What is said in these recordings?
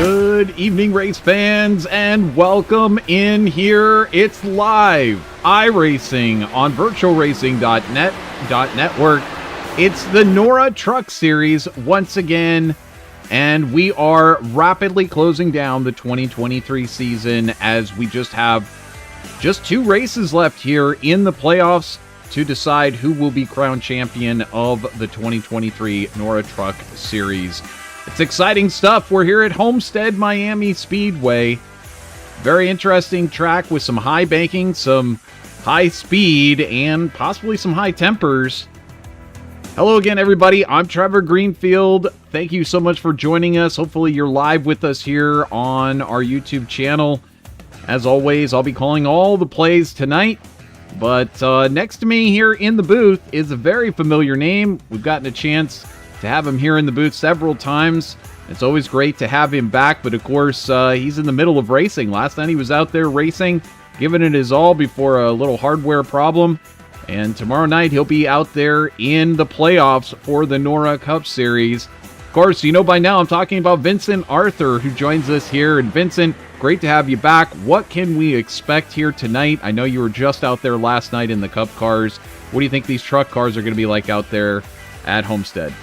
Good evening, race fans, and welcome in here. It's live iRacing on VirtualRacing.Network. It's the NORA Truck Series once again, and we are rapidly closing down the 2023 season as we just have two races left here in the playoffs to decide who will be crowned champion of the 2023 NORA Truck Series. It's exciting stuff. We're here at Homestead Miami Speedway. Very interesting track with some high banking, some high speed, and possibly some high tempers. Hello again, everybody. I'm Trevor Greenfield. Thank you so much for joining us. Hopefully you're live with us here on our YouTube channel. As always, I'll be calling all the plays tonight. But next to me here in the booth is a very familiar name. We've gotten a chance to have him here in the booth several times. It's always great to have him back, but of course, he's in the middle of racing. Last night he was out there racing, giving it his all before a little hardware problem. And tomorrow night he'll be out there in the playoffs for the NORA Cup Series. Of course, you know by now I'm talking about Vincent Arthur, who joins us here. And Vincent, great to have you back. What can we expect here tonight? I know you were just out there last night in the Cup cars. What do you think these truck cars are going to be like out there at Homestead?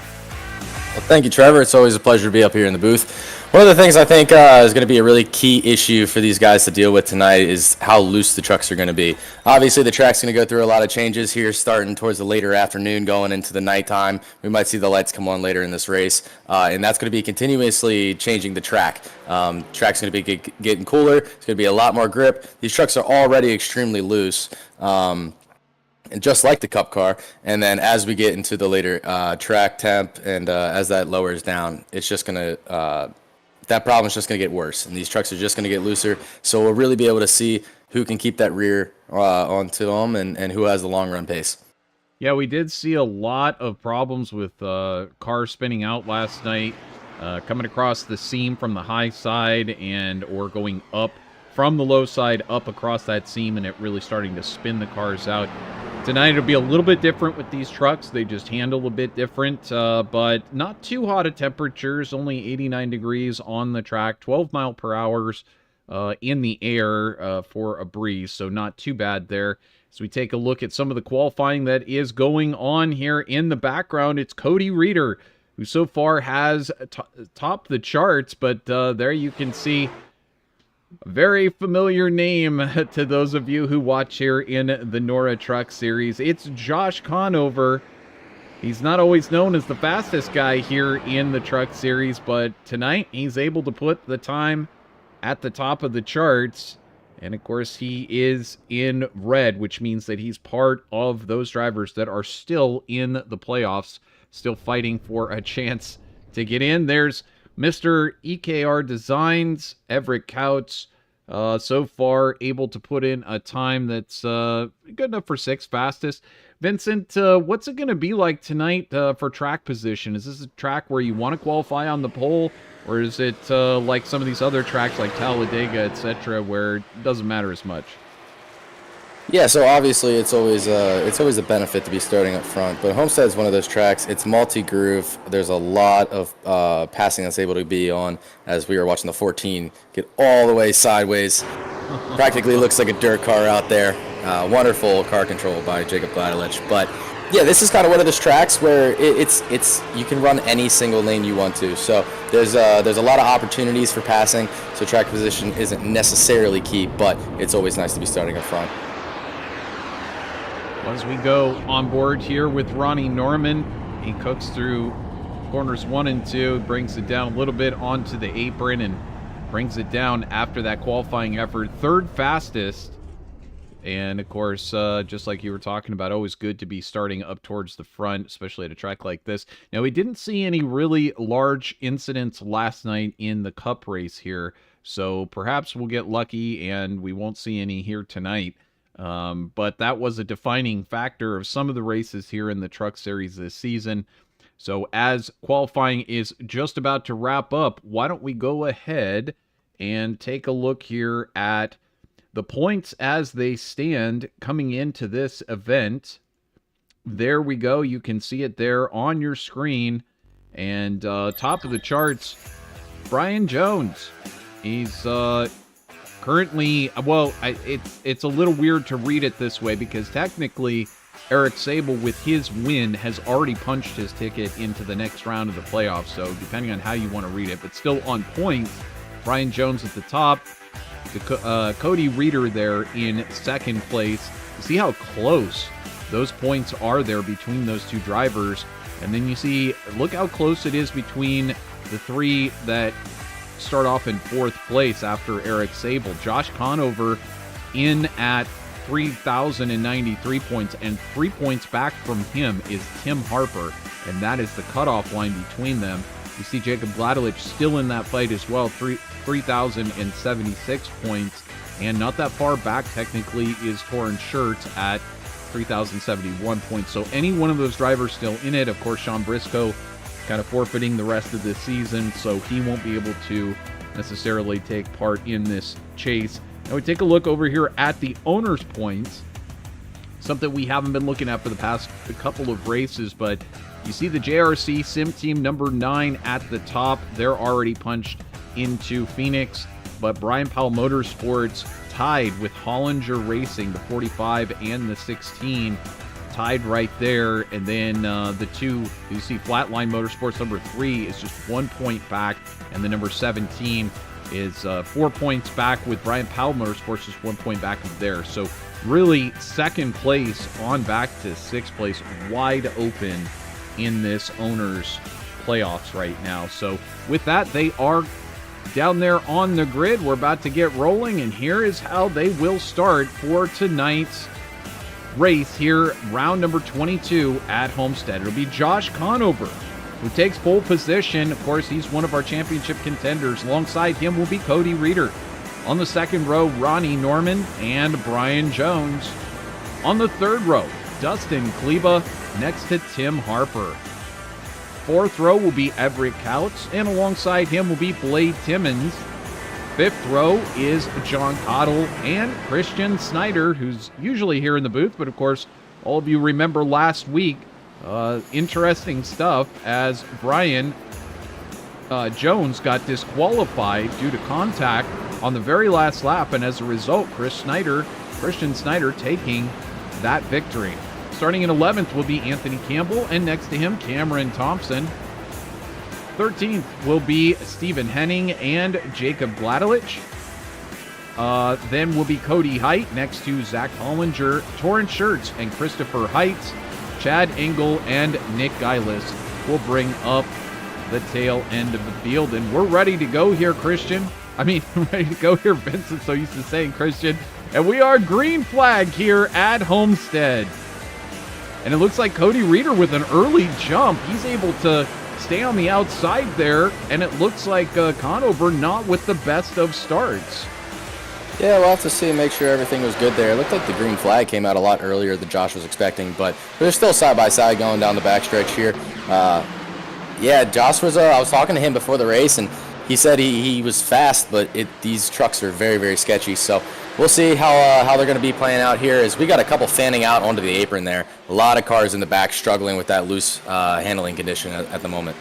Well, thank you, Trevor. It's always a pleasure to be up here in the booth. One of the things I think is going to be a really key issue for these guys to deal with tonight is how loose the trucks are going to be. Obviously, the track's going to go through a lot of changes here starting towards the later afternoon going into the nighttime. We might see the lights come on later in this race, and that's going to be continuously changing the track. Track's going to be getting cooler. It's going to be a lot more grip. These trucks are already extremely loose. And just like the Cup car, and then as we get into the later track temp and as that lowers down, it's just going to that problem's just going to get worse, and these trucks are just going to get looser. So we'll really be able to see who can keep that rear onto them and who has the long run pace. Yeah, we did see a lot of problems with cars spinning out last night, coming across the seam from the high side or going up from the low side up across that seam, and it really starting to spin the cars out. Tonight it'll be a little bit different with these trucks. They just handle a bit different, but not too hot of temperatures, only 89 degrees on the track, 12 mile per hour in the air for a breeze, so not too bad there. As we take a look at some of the qualifying that is going on here in the background, it's Cody Reeder, who so far has topped the charts, but there you can see a very familiar name to those of you who watch here in the NORA Truck Series. It's Josh Conover. He's not always known as the fastest guy here in the Truck Series, but tonight he's able to put the time at the top of the charts. And of course, he is in red, which means that he's part of those drivers that are still in the playoffs, still fighting for a chance to get in. There's Mr. EKR Designs, Everett Couts, so far able to put in a time that's good enough for sixth fastest. Vincent, what's it going to be like tonight for track position? Is this a track where you want to qualify on the pole, or is it like some of these other tracks like Talladega, etc., where it doesn't matter as much? Yeah, so obviously it's always a benefit to be starting up front, but Homestead is one of those tracks. It's multi-groove. There's a lot of passing that's able to be on, as we were watching the 14 get all the way sideways. Practically looks like a dirt car out there. Wonderful car control by Jacob Gladelich. But yeah, this is kind of one of those tracks where it's you can run any single lane you want to. So there's a lot of opportunities for passing. So track position isn't necessarily key, but it's always nice to be starting up front. As we go on board here with Ronnie Norman, he cooks through corners 1 and 2, brings it down a little bit onto the apron and brings it down after that qualifying effort. Third fastest. And of course, just like you were talking about, always good to be starting up towards the front, especially at a track like this. Now, we didn't see any really large incidents last night in the Cup race here, so perhaps we'll get lucky and we won't see any here tonight. But that was a defining factor of some of the races here in the Truck Series this season. So as qualifying is just about to wrap up, why don't we go ahead and take a look here at the points as they stand coming into this event. There we go. You can see it there on your screen. And top of the charts, Brian Jones. He's currently, well, it's a little weird to read it this way because technically Eric Sable, with his win, has already punched his ticket into the next round of the playoffs. So depending on how you want to read it, but still on point, Brian Jones at the top, Cody Reeder there in second place. See how close those points are there between those two drivers. And then you see, look how close it is between the three that start off in fourth place after Eric Sable. Josh Conover in at 3,093 points, and 3 points back from him is Tim Harper, and that is the cutoff line between them. You see Jacob Gladelich still in that fight as well, 3,076 points, and not that far back technically is Torrin Schurz at 3,071 points. So any one of those drivers still in it. Of course, Sean Briscoe kind of forfeiting the rest of this season, so he won't be able to necessarily take part in this chase. Now we take a look over here at the owners' points, something we haven't been looking at for the past couple of races, but you see the JRC Sim Team number 9 at the top. They're already punched into Phoenix, but Brian Powell Motorsports tied with Hollinger Racing, the 45 and the 16, tied right there. And then the two, you see Flatline Motorsports number 3 is just 1 point back, and the number 17 is 4 points back, with Brian Powell Motorsports just 1 point back of there. So really second place on back to sixth place, wide open in this owners playoffs right now. So with that, they are down there on the grid. We're about to get rolling, and here is how they will start for tonight's race here, round number 22 at Homestead. It'll be Josh Conover who takes pole position. Of course, he's one of our championship contenders. Alongside him will be Cody Reeder. On the second row, Ronnie Norman and Brian Jones. On the third row, Dustin Kleba next to Tim Harper. Fourth row will be Everett Couts, and alongside him will be Blade Timmons. Fifth row is John Cottle and Christian Snyder, who's usually here in the booth, but of course, all of you remember last week, interesting stuff as Brian Jones got disqualified due to contact on the very last lap, and as a result, Christian Snyder taking that victory. Starting in 11th will be Anthony Campbell, and next to him, Cameron Thompson. 13th will be Stephen Henning and Jacob Gladelich. Then will be Cody Height next to Zach Hollinger, Torrin Schurz, and Christopher Heights. Chad Engel and Nick Geilis will bring up the tail end of the field. And we're ready to go here, Christian. Ready to go here, Vincent, so used to saying Christian. And we are green flag here at Homestead. And it looks like Cody Reeder with an early jump. He's able to stay on the outside there, and it looks like Conover not with the best of starts. Yeah, we'll have to see and make sure everything was good there. It looked like the green flag came out a lot earlier than Josh was expecting, but they're still side-by-side going down the backstretch here. Yeah, Josh was, I was talking to him before the race, and he said he was fast, but these trucks are very, very sketchy. So we'll see how they're going to be playing out here. As we got a couple fanning out onto the apron there. A lot of cars in the back struggling with that loose handling condition at the moment.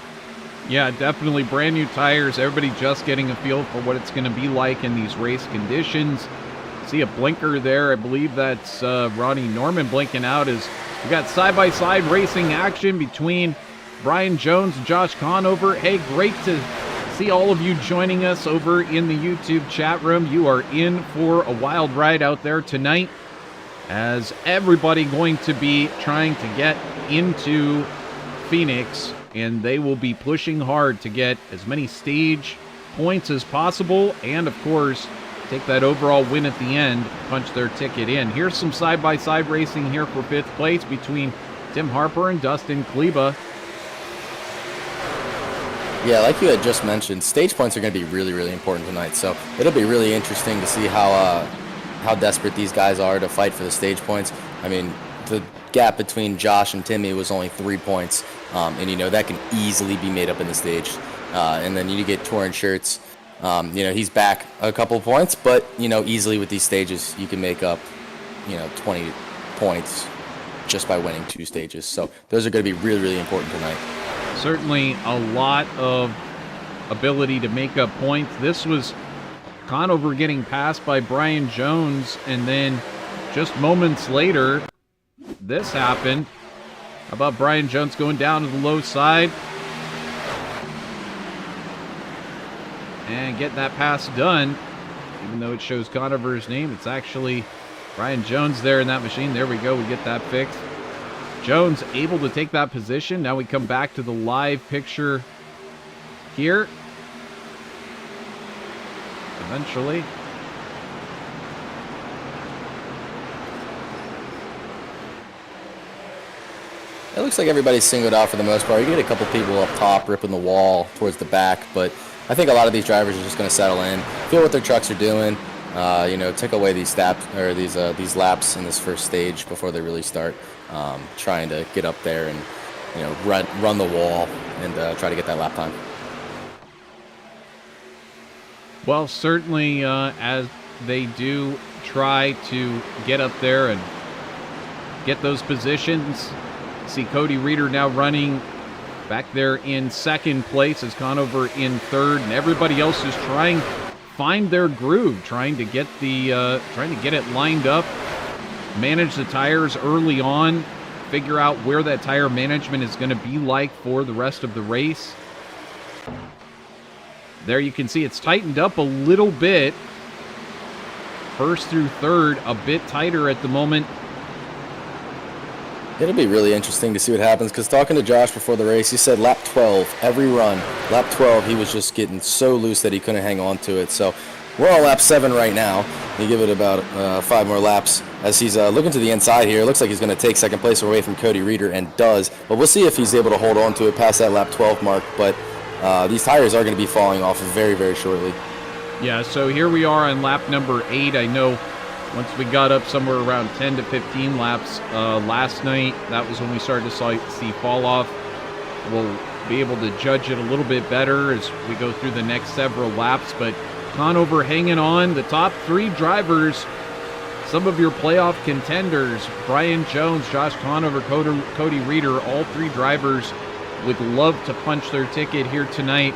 Yeah, definitely brand new tires. Everybody just getting a feel for what it's going to be like in these race conditions. See a blinker there. I believe that's Ronnie Norman blinking out as we got side-by-side racing action between Brian Jones and Josh Conover. Hey, great to see all of you joining us over in the YouTube chat room. You are in for a wild ride out there tonight, as everybody going to be trying to get into Phoenix, and they will be pushing hard to get as many stage points as possible, and of course take that overall win at the end, punch their ticket in. Here's some side-by-side racing here for fifth place between Tim Harper and Dustin Kleba. Yeah, like you had just mentioned, stage points are going to be really, really important tonight. So it'll be really interesting to see how desperate these guys are to fight for the stage points. The gap between Josh and Timmy was only 3 points, and that can easily be made up in the stage. And then you get Torrin Schurz. He's back a couple points, but easily with these stages you can make up 20 points just by winning 2 stages. So those are going to be really, really important tonight. Certainly a lot of ability to make up points. This was Conover getting passed by Brian Jones, and then just moments later, this happened. How about Brian Jones going down to the low side and getting that pass done? Even though it shows Conover's name, it's actually Brian Jones there in that machine. There we go. We get that fixed. Jones able to take that position. Now we come back to the live picture here. Eventually. It looks like everybody's singled out for the most part. You get a couple people up top ripping the wall towards the back, but I think a lot of these drivers are just going to settle in, feel what their trucks are doing, take away these these laps in this first stage before they really start trying to get up there and run the wall and try to get that lap time. Well, certainly as they do try to get up there and get those positions. See Cody Reeder now running back there in second place as Conover in third, and everybody else is trying to find their groove, trying to get it lined up, manage the tires early on, figure out where that tire management is going to be like for the rest of the race. There you can see it's tightened up a little bit. First through third, a bit tighter at the moment. It'll be really interesting to see what happens, because talking to Josh before the race, he said lap 12, every run, lap 12, he was just getting so loose that he couldn't hang on to it. So we're on lap 7 right now. You give it about 5 more laps. As he's looking to the inside here, it looks like he's going to take second place away from Cody Reeder, and does. But we'll see if he's able to hold on to it past that lap 12 mark. But these tires are going to be falling off very, very shortly. Yeah, so here we are on lap number 8. I know once we got up somewhere around 10 to 15 laps last night, that was when we started to see fall off. We'll be able to judge it a little bit better as we go through the next several laps. But Conover hanging on. The top 3 drivers, some of your playoff contenders, Brian Jones, Josh Conover, Cody Reeder, all 3 drivers would love to punch their ticket here tonight,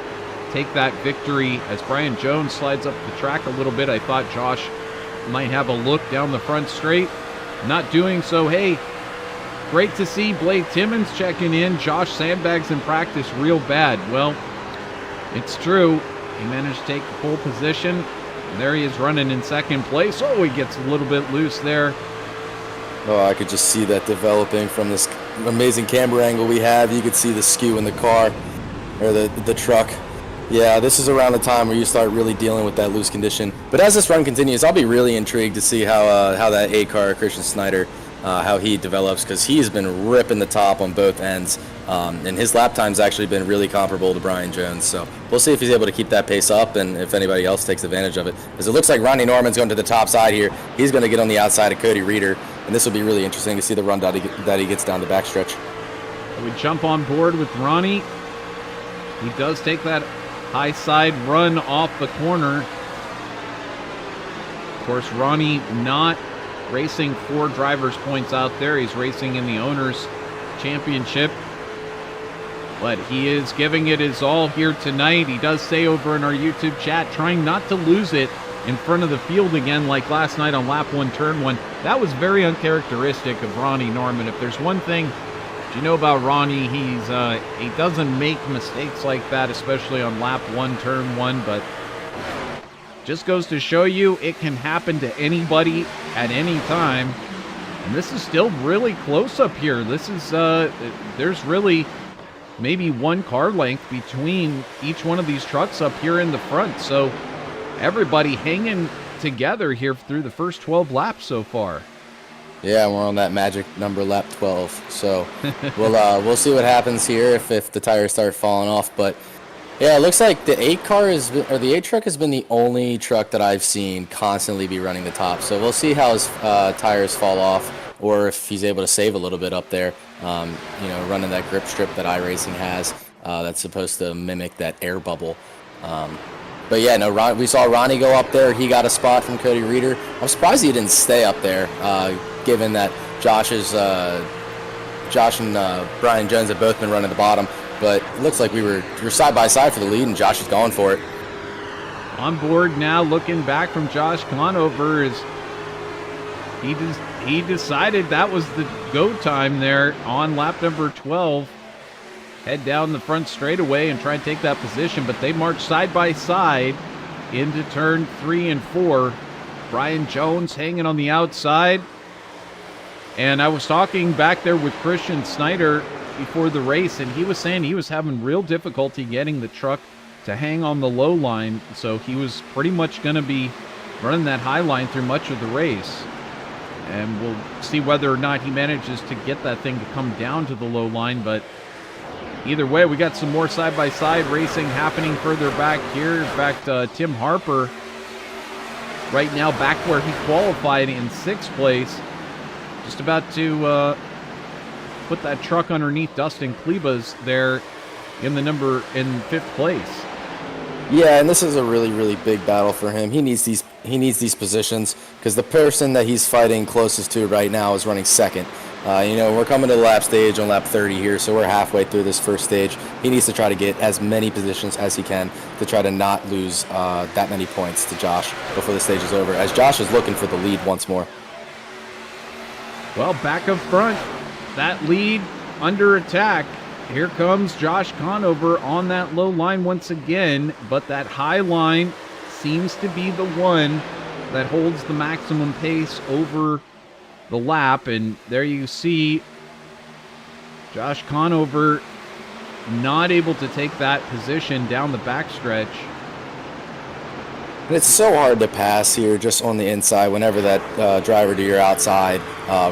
take that victory. As Brian Jones slides up the track a little bit, I thought Josh might have a look down the front straight. Not doing so. Hey, great to see Blake Timmons checking in. Josh sandbags in practice real bad. Well, it's true. He managed to take the pole position. And there he is running in second place. Oh, he gets a little bit loose there. Oh, I could just see that developing from this amazing camera angle we have. You could see the skew in the car, or the truck. Yeah, this is around the time where you start really dealing with that loose condition. But as this run continues, I'll be really intrigued to see how that 8-car, Christian Snyder, how he develops, because he's been ripping the top on both ends. And his lap time's actually been really comparable to Brian Jones. So we'll see if he's able to keep that pace up and if anybody else takes advantage of it. Because it looks like Ronnie Norman's going to the top side here. He's going to get on the outside of Cody Reeder. And this will be really interesting to see the run that he gets down the backstretch. We jump on board with Ronnie. He does take that high side run off the corner. Of course, Ronnie not racing for drivers' points out there. He's racing in the Owners' Championship. But he is giving it his all here tonight. He does say over in our YouTube chat, trying not to lose it in front of the field again like last night on lap 1, turn 1. That was very uncharacteristic of Ronnie Norman. If there's one thing you know about Ronnie, he doesn't make mistakes like that, especially on lap 1, turn 1, but just goes to show you it can happen to anybody at any time. And this is still really close up here. This is there's really maybe 1 car length between each one of these trucks up here in the front. So everybody hanging together here through the first 12 laps so far. Yeah, we're on that magic number, lap 12. So we'll see what happens here if the tires start falling off. But yeah, it looks like the 8 truck has been the only truck that I've seen constantly be running the top. So we'll see how his tires fall off, or if he's able to save a little bit up there. Running that grip strip that iRacing has, that's supposed to mimic that air bubble. But yeah, no, we saw Ronnie go up there. He got a spot from Cody Reeder. I'm surprised he didn't stay up there, given that Josh and Brian Jones have both been running the bottom. but it looks like we're side by side for the lead, and Josh is going for it. On board now, looking back from Josh Conover, is he decided that was the go time there on lap number 12. Head down the front straightaway and try and take that position, but they march side by side into turn 3 and 4. Brian Jones hanging on the outside. And I was talking back there with Christian Snyder before the race, and he was saying he was having real difficulty getting the truck to hang on the low line, so he was pretty much going to be running that high line through much of the race. And we'll see whether or not he manages to get that thing to come down to the low line, but either way, we got some more side-by-side racing happening further back here. In fact, Tim Harper right now back where he qualified in 6th place, just about to put that truck underneath Dustin Kleba's there in 5th place. Yeah, and this is a really, really big battle for him. He needs these positions because the person that he's fighting closest to right now is running 2nd. We're coming to the lap stage on lap 30 here, so we're halfway through this first stage. He needs to try to get as many positions as he can to try to not lose that many points to Josh before the stage is over, as Josh is looking for the lead once more. Well, back up front, that lead under attack. Here comes Josh Conover on that low line once again, but that high line seems to be the one that holds the maximum pace over the lap. And there you see Josh Conover not able to take that position down the backstretch. And it's so hard to pass here just on the inside whenever that driver to your outside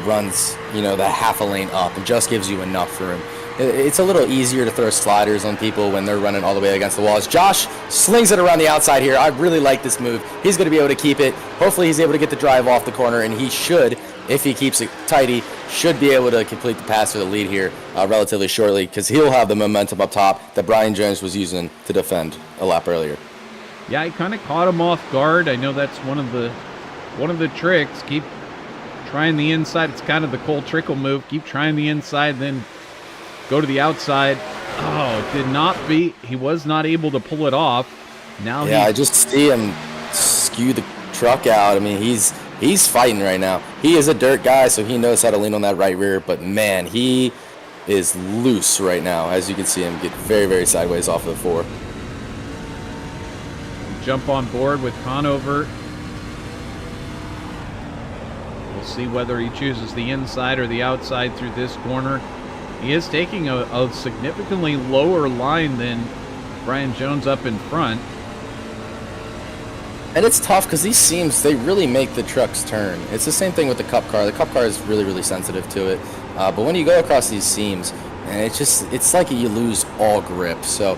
runs, that half a lane up and just gives you enough room. It's a little easier to throw sliders on people when they're running all the way against the walls. Josh slings it around the outside here. I really like this move. He's going to be able to keep it. Hopefully he's able to get the drive off the corner, and he should, if he keeps it tight, should be able to complete the pass for the lead here relatively shortly, because he'll have the momentum up top that Brian Jones was using to defend a lap earlier. Yeah, he kind of caught him off guard. I know that's one of the tricks. Keep trying the inside. It's kind of the Cole Trickle move. Keep trying the inside, then go to the outside. Oh, he was not able to pull it off. Now I just see him skew the truck out. I mean, he's fighting right now. He is a dirt guy, so he knows how to lean on that right rear, but man, he is loose right now. As you can see him get very, very sideways off of the 4. Jump on board with Conover. We'll see whether he chooses the inside or the outside through this corner. He is taking a significantly lower line than Brian Jones up in front. And it's tough because these seams, they really make the trucks turn. It's the same thing with the Cup car. The Cup car is really, really sensitive to it. But when you go across these seams, and it's like you lose all grip. So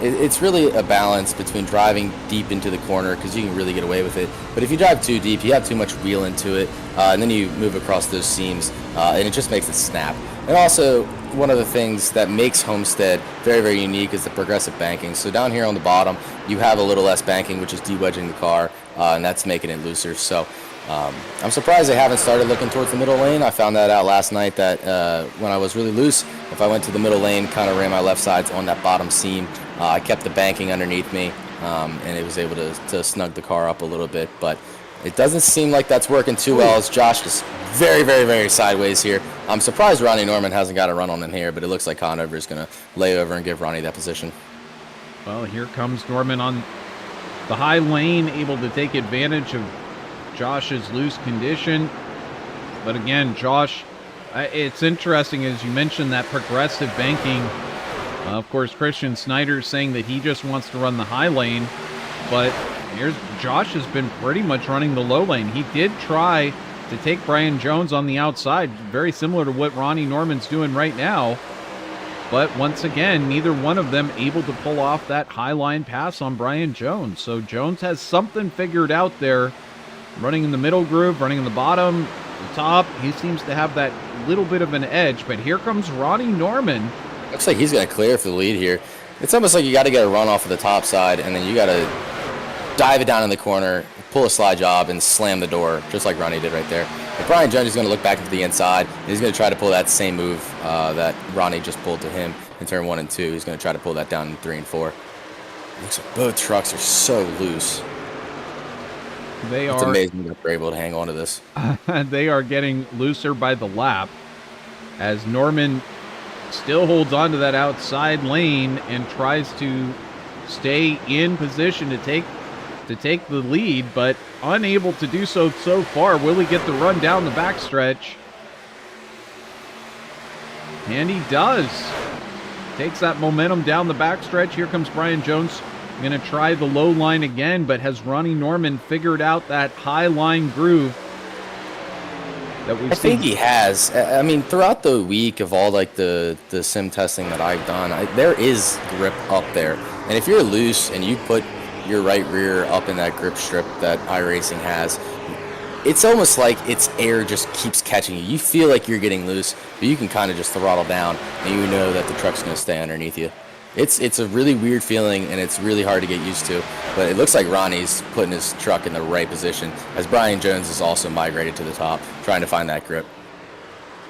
it's really a balance between driving deep into the corner, because you can really get away with it. But if you drive too deep, you have too much wheel into it, and then you move across those seams, and it just makes it snap. And also, one of the things that makes Homestead very, very unique is the progressive banking. So down here on the bottom, you have a little less banking, which is de-wedging the car, and that's making it looser. So I'm surprised they haven't started looking towards the middle lane. I found that out last night, that when I was really loose, if I went to the middle lane, kind of ran my left sides on that bottom seam, I kept the banking underneath me, and it was able to snug the car up a little bit. But it doesn't seem like that's working too well, as Josh is very, very, very sideways here. I'm surprised Ronnie Norman hasn't got a run on him here, but it looks like Conover is going to lay over and give Ronnie that position. Well, here comes Norman on the high lane, able to take advantage of Josh's loose condition. But again, Josh, it's interesting, as you mentioned, that progressive banking. Of course, Christian Snyder saying that he just wants to run the high lane, but Josh has been pretty much running the low lane. He did try to take Brian Jones on the outside, very similar to what Ronnie Norman's doing right now. But once again, neither one of them able to pull off that high line pass on Brian Jones. So Jones has something figured out there, running in the middle groove, running in the bottom, the top. He seems to have that little bit of an edge. But here comes Ronnie Norman. Looks like he's going to clear for the lead here. It's almost like you got to get a run off of the top side, and then you got to dive it down in the corner, pull a slide job, and slam the door, just like Ronnie did right there. But Brian Jones is going to look back into the inside, and he's going to try to pull that same move that Ronnie just pulled to him. in turn 1 and 2. He's going to try to pull that down in 3 and 4. Looks like both trucks are so loose. It's amazing that they're able to hang on to this. They are getting looser by the lap as Norman still holds on to that outside lane and tries to stay in position to take the lead, but unable to do so far. Will he get the run down the backstretch? And he does. Takes that momentum down the backstretch. Here comes Brian Jones. Going to try the low line again, but has Ronnie Norman figured out that high line groove that we've seen? I think he has. I mean, throughout the week of all like the sim testing that I've done, there is grip up there. And if you're loose and you put your right rear up in that grip strip that iRacing has, it's almost like its air just keeps catching you. You feel like you're getting loose, but you can kind of just throttle down, and you know that the truck's going to stay underneath you. It's a really weird feeling, and it's really hard to get used to. But it looks like Ronnie's putting his truck in the right position, as Brian Jones is also migrated to the top, trying to find that grip.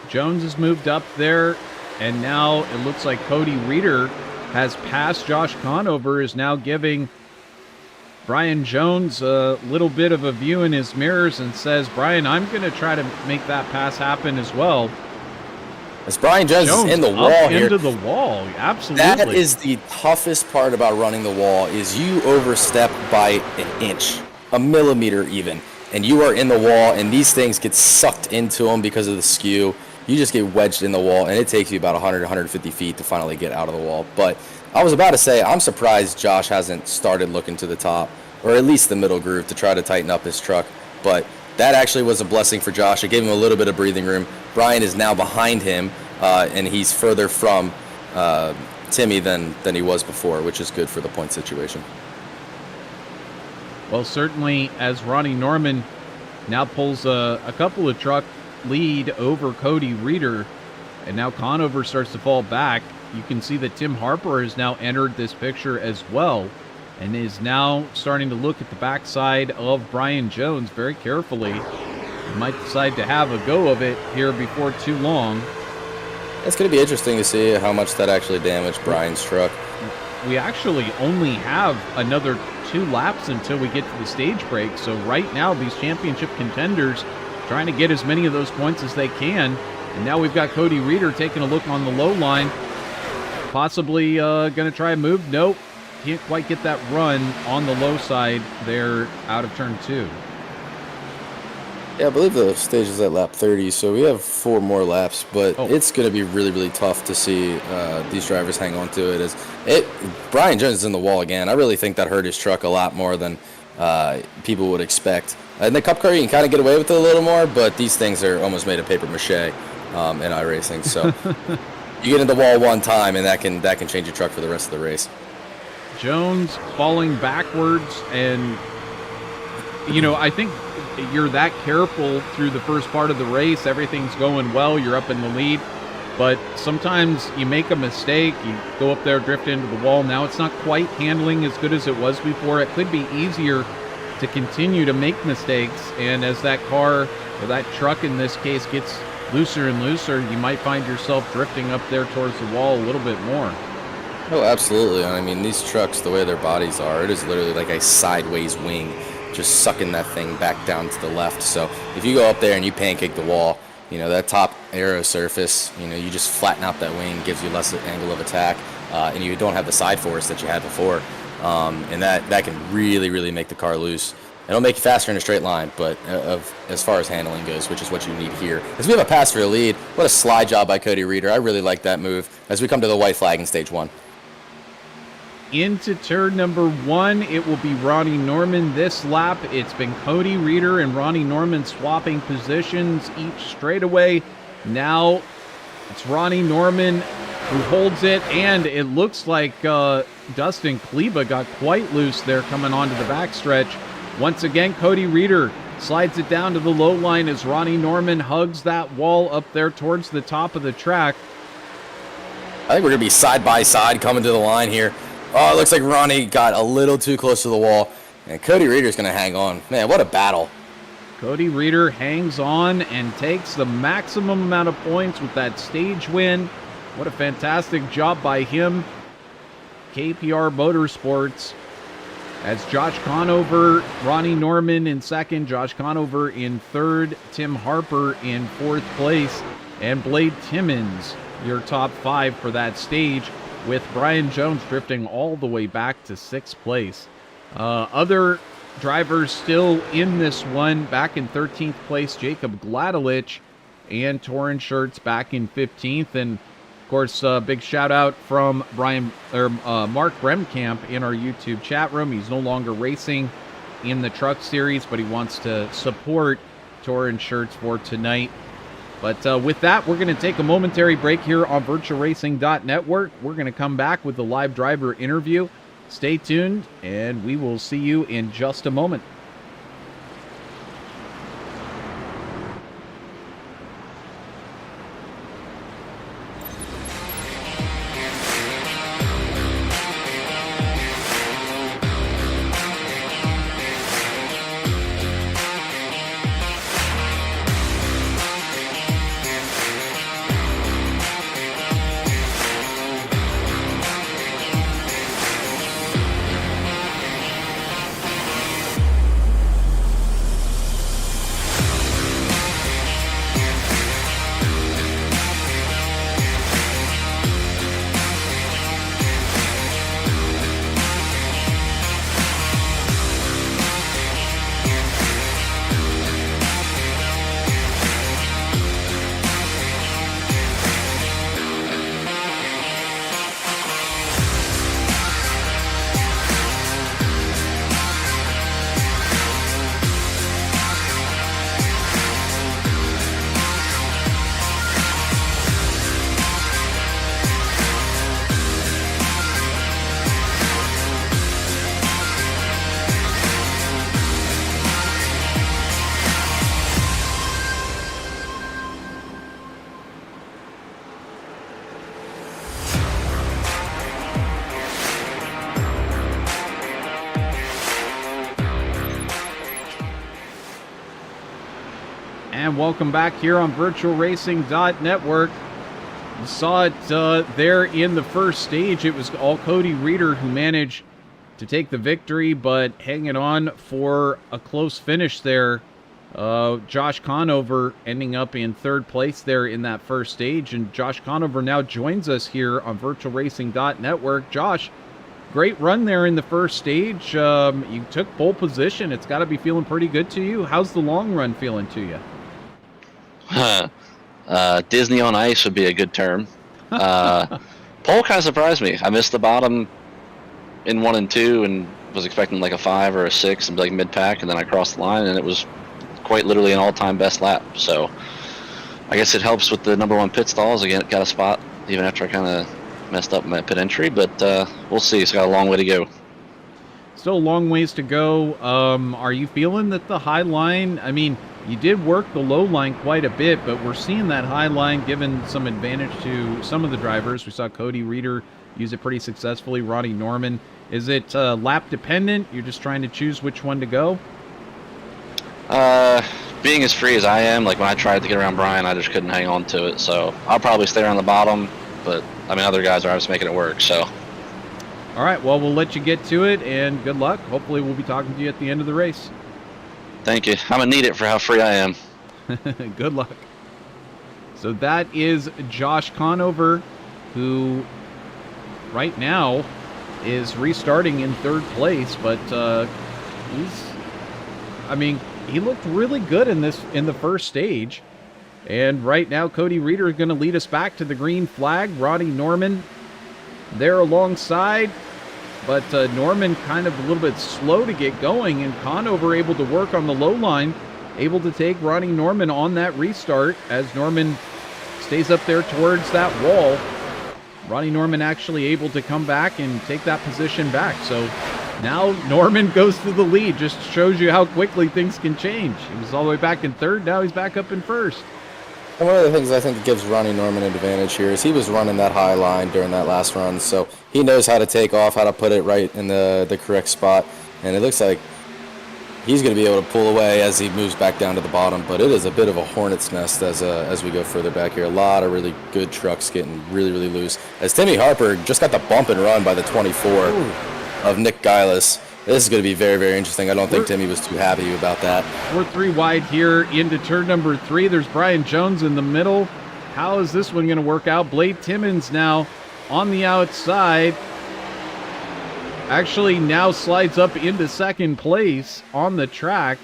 Jones has moved up there, and now it looks like Cody Reeder has passed Josh Conover, is now giving Brian Jones a little bit of a view in his mirrors and says, Brian, I'm going to try to make that pass happen as well. As Brian Jones is in the wall here. Into the wall, absolutely. That is the toughest part about running the wall, is you overstep by an inch, a millimeter even, and you are in the wall, and these things get sucked into them because of the skew. You just get wedged in the wall, and it takes you about 100, 150 feet to finally get out of the wall. But I was about to say, I'm surprised Josh hasn't started looking to the top, or at least the middle groove, to try to tighten up his truck. But that actually was a blessing for Josh. It gave him a little bit of breathing room. Brian is now behind him, and he's further from Timmy than he was before, which is good for the point situation. Well, certainly, as Ronnie Norman now pulls a couple of truck lead over Cody Reeder, and now Conover starts to fall back. You can see that Tim Harper has now entered this picture as well, and is now starting to look at the backside of Brian Jones very carefully. He might decide to have a go of it here before too long. It's going to be interesting to see how much that actually damaged Brian's truck. We actually only have another 2 laps until we get to the stage break, so right now these championship contenders trying to get as many of those points as they can. And now we've got Cody Reeder taking a look on the low line, possibly going to try a move. Nope, can't quite get that run on the low side there out of turn 2. Yeah, I believe the stage is at lap 30, so we have 4 more laps, but it's going to be really, really tough to see these drivers hang on to it. Brian Jones is in the wall again. I really think that hurt his truck a lot more than people would expect. In the Cup car, you can kind of get away with it a little more, but these things are almost made of paper mache in iRacing. So you get in the wall one time, and that can change your truck for the rest of the race. Jones falling backwards, and I think you're that careful through the first part of the race. Everything's going well. You're up in the lead. But sometimes you make a mistake. You go up there, drift into the wall. Now it's not quite handling as good as it was before. It could be easier to continue to make mistakes. And as that car, or that truck in this case, gets looser and looser, you might find yourself drifting up there towards the wall a little bit more. Oh, absolutely. I mean, these trucks, the way their bodies are, it is literally like a sideways wing, just sucking that thing back down to the left. So if you go up there and you pancake the wall, that top aero surface, you just flatten out that wing, gives you less angle of attack, and you don't have the side force that you had before. And that can really, really make the car loose. It'll make you faster in a straight line, but as far as handling goes, which is what you need here. As we have a pass for a lead, what a slide job by Cody Reeder. I really like that move as we come to the white flag in stage 1. Into turn number 1, it will be Ronnie Norman this lap. It's been Cody Reeder and Ronnie Norman swapping positions each straightaway. Now it's Ronnie Norman who holds it, and it looks like Dustin Kleba got quite loose there coming onto the backstretch. Once again, Cody Reeder slides it down to the low line as Ronnie Norman hugs that wall up there towards the top of the track. I think we're going to be side by side coming to the line here. Oh, it looks like Ronnie got a little too close to the wall, and Cody Reeder's going to hang on. Man, what a battle. Cody Reeder hangs on and takes the maximum amount of points with that stage win. What a fantastic job by him. KPR Motorsports. As Josh Conover, Ronnie Norman in second, Josh Conover in third, Tim Harper in fourth place, and Blade Timmons, your top 5 for that stage, with Brian Jones drifting all the way back to 6th place. Other drivers still in this one, back in 13th place, Jacob Gladelich and Torrin Shirts back in 15th, and of course, big shout out from Mark Bremkamp in our YouTube chat room. He's no longer racing in the Truck Series, but he wants to support Torrin Shirts for tonight. But with that, we're going to take a momentary break here on VirtualRacing.Network. We're going to come back with the live driver interview. Stay tuned, and we will see you in just a moment. And welcome back here on VirtualRacing.Network. You saw it there in the first stage. It was all Cody Reeder who managed to take the victory, but hanging on for a close finish there. Josh Conover ending up in third place there in that first stage. And Josh Conover now joins us here on VirtualRacing.Network. Josh, great run there in the first stage. You took pole position. It's got to be feeling pretty good to you. How's the long run feeling to you? Disney on ice would be a good term. Pole kind of surprised me. I missed the bottom in 1 and 2 and was expecting like a 5 or a 6 and like mid-pack, and then I crossed the line and it was quite literally an all-time best lap. So I guess it helps with the #1 pit stalls. Again, got a spot even after I kind of messed up my pit entry, but we'll see. It's got a long way to go. Still a long ways to go. Are you feeling that the high line, I mean, you did work the low line quite a bit, but we're seeing that high line given some advantage to some of the drivers. We saw Cody Reeder use it pretty successfully, Ronnie Norman. Is it lap dependent? You're just trying to choose which one to go? Being as free as I am, like when I tried to get around Brian, I just couldn't hang on to it. So I'll probably stay around the bottom, but I mean, other guys are obviously making it work, so. All right, well, we'll let you get to it, and good luck. Hopefully we'll be talking to you at the end of the race. Thank you. I'm going to need it for how free I am. Good luck. So that is Josh Conover, who right now is restarting in third place, but he looked really good in the first stage. And right now, Cody Reeder is going to lead us back to the green flag. Ronnie Norman there alongside, but Norman kind of a little bit slow to get going, and Conover able to work on the low line, able to take Ronnie Norman on that restart as Norman stays up there towards that wall. Ronnie Norman actually able to come back and take that position back. So now Norman goes to the lead. Just shows you how quickly things can change. He was all the way back in third. Now he's back up in first. And one of the things I think that gives Ronnie Norman an advantage here is he was running that high line during that last run, so he knows how to take off, how to put it right in the correct spot. And it looks like he's going to be able to pull away as he moves back down to the bottom. But it is a bit of a hornet's nest as we go further back here. A lot of really good trucks getting really, really loose. As Timmy Harper just got the bump and run by the 24 of Nick Geilis. This is going to be very, very interesting. I don't think Timmy was too happy about that. We're 3 wide here into turn number 3. There's Brian Jones in the middle. How is this one going to work out? Blade Timmons now on the outside. Actually now slides up into second place on the track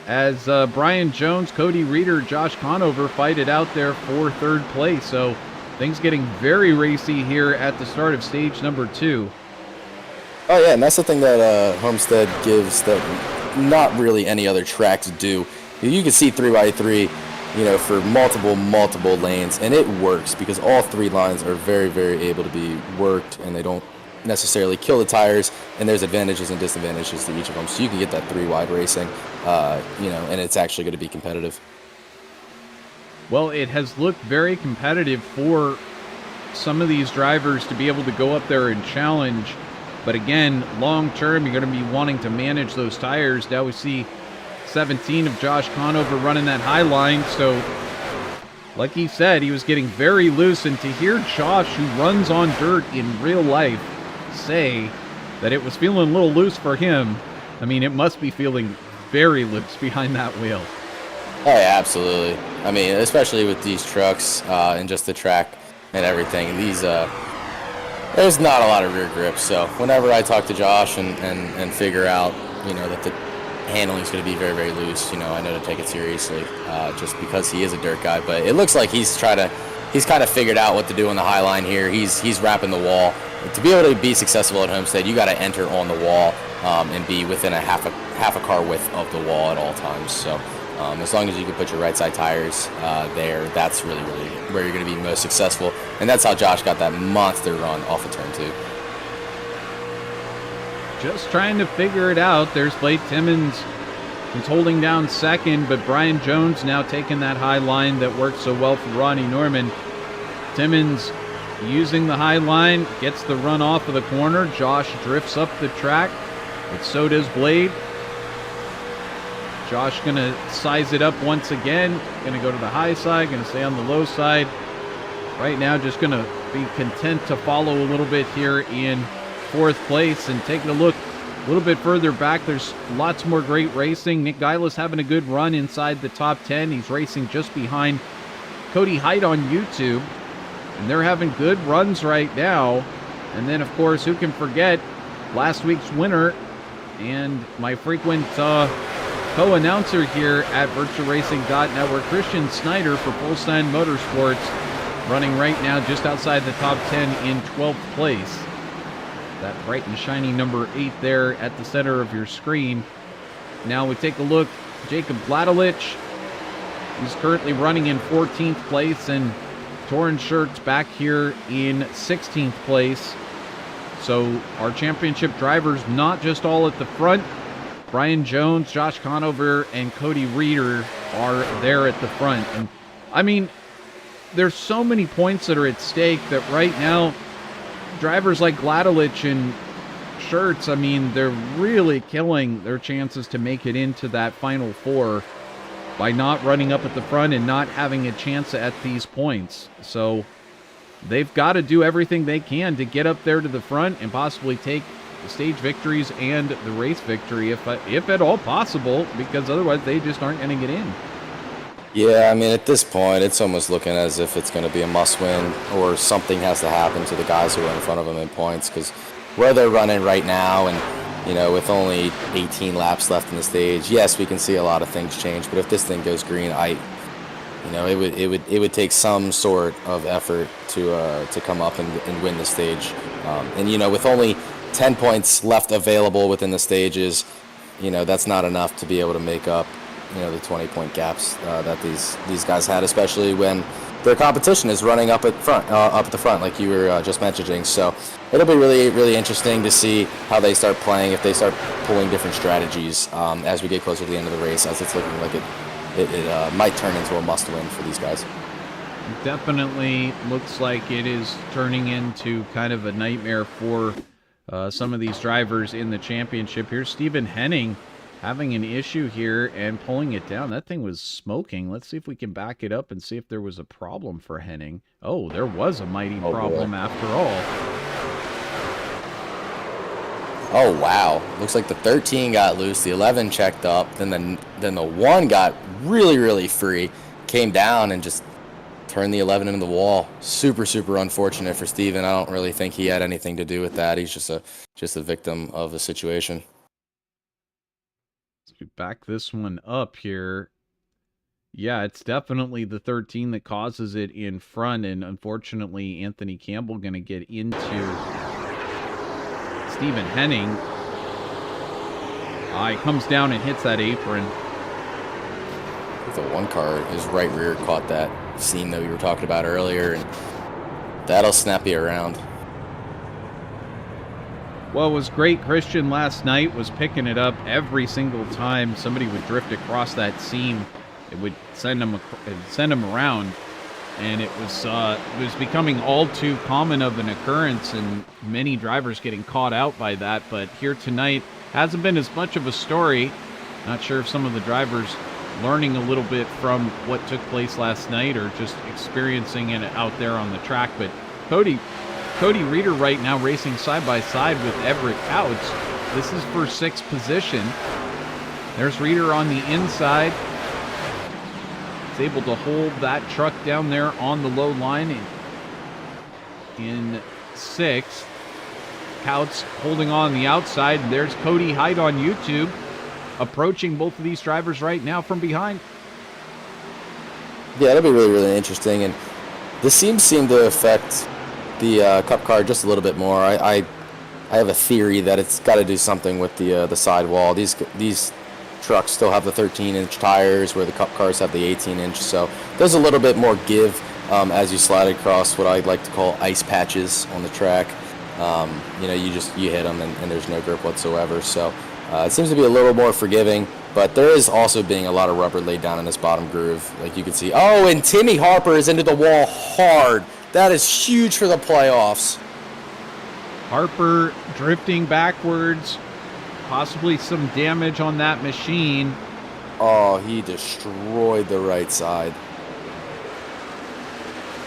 as Brian Jones, Cody Reeder, Josh Conover fight it out there for third place. So things getting very racy here at the start of stage number 2. Oh, yeah, and that's the thing that Homestead gives that not really any other tracks do. You can see 3x3, you know, for multiple lanes, and it works because all 3 lines are very, very able to be worked, and they don't necessarily kill the tires, and there's advantages and disadvantages to each of them. So you can get that 3-wide racing, you know, and it's actually going to be competitive. Well, it has looked very competitive for some of these drivers to be able to go up there and challenge. But again, long term, you're going to be wanting to manage those tires. Now we see 17 of Josh Conover running that high line. So, like he said, he was getting very loose. And to hear Josh, who runs on dirt in real life, say that it was feeling a little loose for him, I mean, it must be feeling very loose behind that wheel. Oh, yeah, absolutely. I mean, especially with these trucks and just the track and everything. These there's not a lot of rear grip, so whenever I talk to Josh and figure out, you know, that the handling is going to be very, very loose, you know, I know to take it seriously, just because he is a dirt guy. But it looks like he's kind of figured out what to do on the high line here. He's wrapping the wall. To be able to be successful at Homestead, you got to enter on the wall and be within a half a car width of the wall at all times. So as long as you can put your right side tires there, that's really, really where you're going to be most successful. And that's how Josh got that monster run off of turn 2. Just trying to figure it out. There's Blake Timmons, who's holding down second, but Brian Jones now taking that high line that worked so well for Ronnie Norman. Timmons using the high line, gets the run off of the corner. Josh drifts up the track, but so does Blade. Josh going to size it up once again. Going to go to the high side, going to stay on the low side. Right now, just going to be content to follow a little bit here in fourth place. And taking a look a little bit further back, there's lots more great racing. Nick Geilis having a good run inside the top 10. He's racing just behind Cody Height on YouTube. And they're having good runs right now. And then, of course, who can forget last week's winner and my frequent co-announcer here at VirtualRacing.Network, Christian Snyder for Full-Send Motorsports, running right now just outside the top 10 in 12th place. That bright and shiny number 8 there at the center of your screen. Now we take a look. Jacob Vladelich, he's currently running in 14th place, and Torrin Shirts back here in 16th place. So our championship drivers not just all at the front. Brian Jones, Josh Conover, and Cody Reeder are there at the front. And I mean, there's so many points that are at stake that right now, drivers like Gladelich and Shirts, I mean, they're really killing their chances to make it into that Final Four by not running up at the front and not having a chance at these points. So they've got to do everything they can to get up there to the front and possibly take the stage victories and the race victory, if at all possible, because otherwise they just aren't going to get in. Yeah, I mean, at this point, it's almost looking as if it's going to be a must-win, or something has to happen to the guys who are in front of them in points, because where they're running right now, and, you know, with only 18 laps left in the stage, yes, we can see a lot of things change, but if this thing goes green, it would take some sort of effort to come up and win the stage. And, you know, with only 10 points left available within the stages, you know, that's not enough to be able to make up, you know, the 20-point gaps that these guys had, especially when their competition is running up at the front, like you were just mentioning. So it'll be really, really interesting to see how they start playing, if they start pulling different strategies as we get closer to the end of the race, as it's looking like it might turn into a must-win for these guys. It definitely looks like it is turning into kind of a nightmare for some of these drivers in the championship. Here's Stephen Henning having an issue here and pulling it down. That thing was smoking. Let's see if we can back it up and see if there was a problem for Henning. Oh, there was a mighty problem after all. Oh, wow. Looks like the 13 got loose, the 11 checked up, then the 1 got really, really free, came down and just turned the 11 into the wall. Super, super unfortunate for Steven. I don't really think he had anything to do with that. He's just a victim of the situation. Let's back this one up here. Yeah, it's definitely the 13 that causes it in front, and unfortunately, Anthony Campbell going to get into Stephen Henning. He comes down and hits that apron. The 1 car, his right rear caught that seam that we were talking about earlier, and that'll snap you around. Well, it was great. Christian last night was picking it up every single time somebody would drift across that seam. It would send him around, and it was becoming all too common of an occurrence, and many drivers getting caught out by that. But here tonight hasn't been as much of a story. Not sure if some of the drivers learning a little bit from what took place last night or just experiencing it out there on the track. But Cody Reeder right now racing side by side with Everett Couch. This is for 6th position. There's Reeder on the inside. He's able to hold that truck down there on the low line in 6th. Couch holding on the outside. There's Cody Hyde on YouTube, approaching both of these drivers right now from behind. Yeah, that'll be really, really interesting. And the seams seem to affect the Cup car just a little bit more. I have a theory that it's got to do something with the sidewall. These trucks still have the 13-inch tires, where the Cup cars have the 18-inch. So there's a little bit more give as you slide across what I'd like to call ice patches on the track. You hit them and there's no grip whatsoever. So it seems to be a little more forgiving, but there is also being a lot of rubber laid down in this bottom groove, like you can see. Oh, and Timmy Harper is into the wall hard. That is huge for the playoffs. Harper drifting backwards, possibly some damage on that machine. Oh, he destroyed the right side.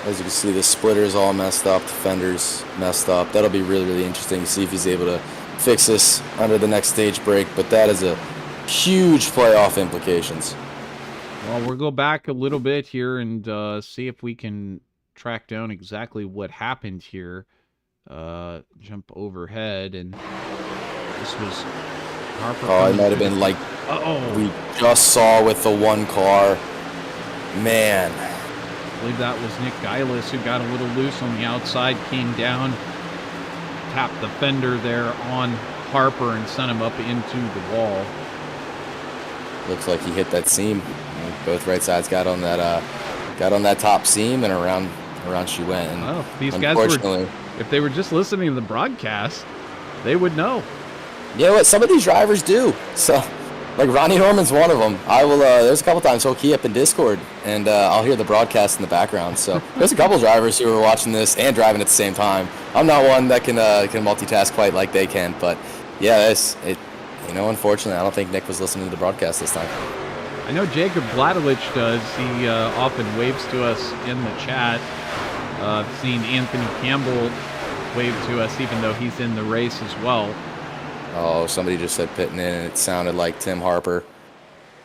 As you can see, the splitter's all messed up, the fender's messed up. That'll be really, really interesting to see if he's able to fix this under the next stage break, but that is a huge playoff implications. Well, we'll go back a little bit here and see if we can track down exactly what happened here. Jump overhead, and this was Harper. Oh, it might have been like we just saw with the 1 car. Man. I believe that was Nick Geilis who got a little loose on the outside, came down, tapped the fender there on Harper and sent him up into the wall. Looks like he hit that seam. Both right sides got on that top seam, and around she went. And these guys were, if they were just listening to the broadcast, they would know. You know what? Some of these drivers do. So, like Ronnie Norman's one of them. I will. There's a couple times he'll key up in Discord, and I'll hear the broadcast in the background. So there's a couple drivers who are watching this and driving at the same time. I'm not one that can multitask quite like they can, but yeah, unfortunately, I don't think Nick was listening to the broadcast this time. I know Jacob Vladelich does. He often waves to us in the chat. I've seen Anthony Campbell wave to us, even though he's in the race as well. Oh, somebody just said pitting in, and it sounded like Tim Harper.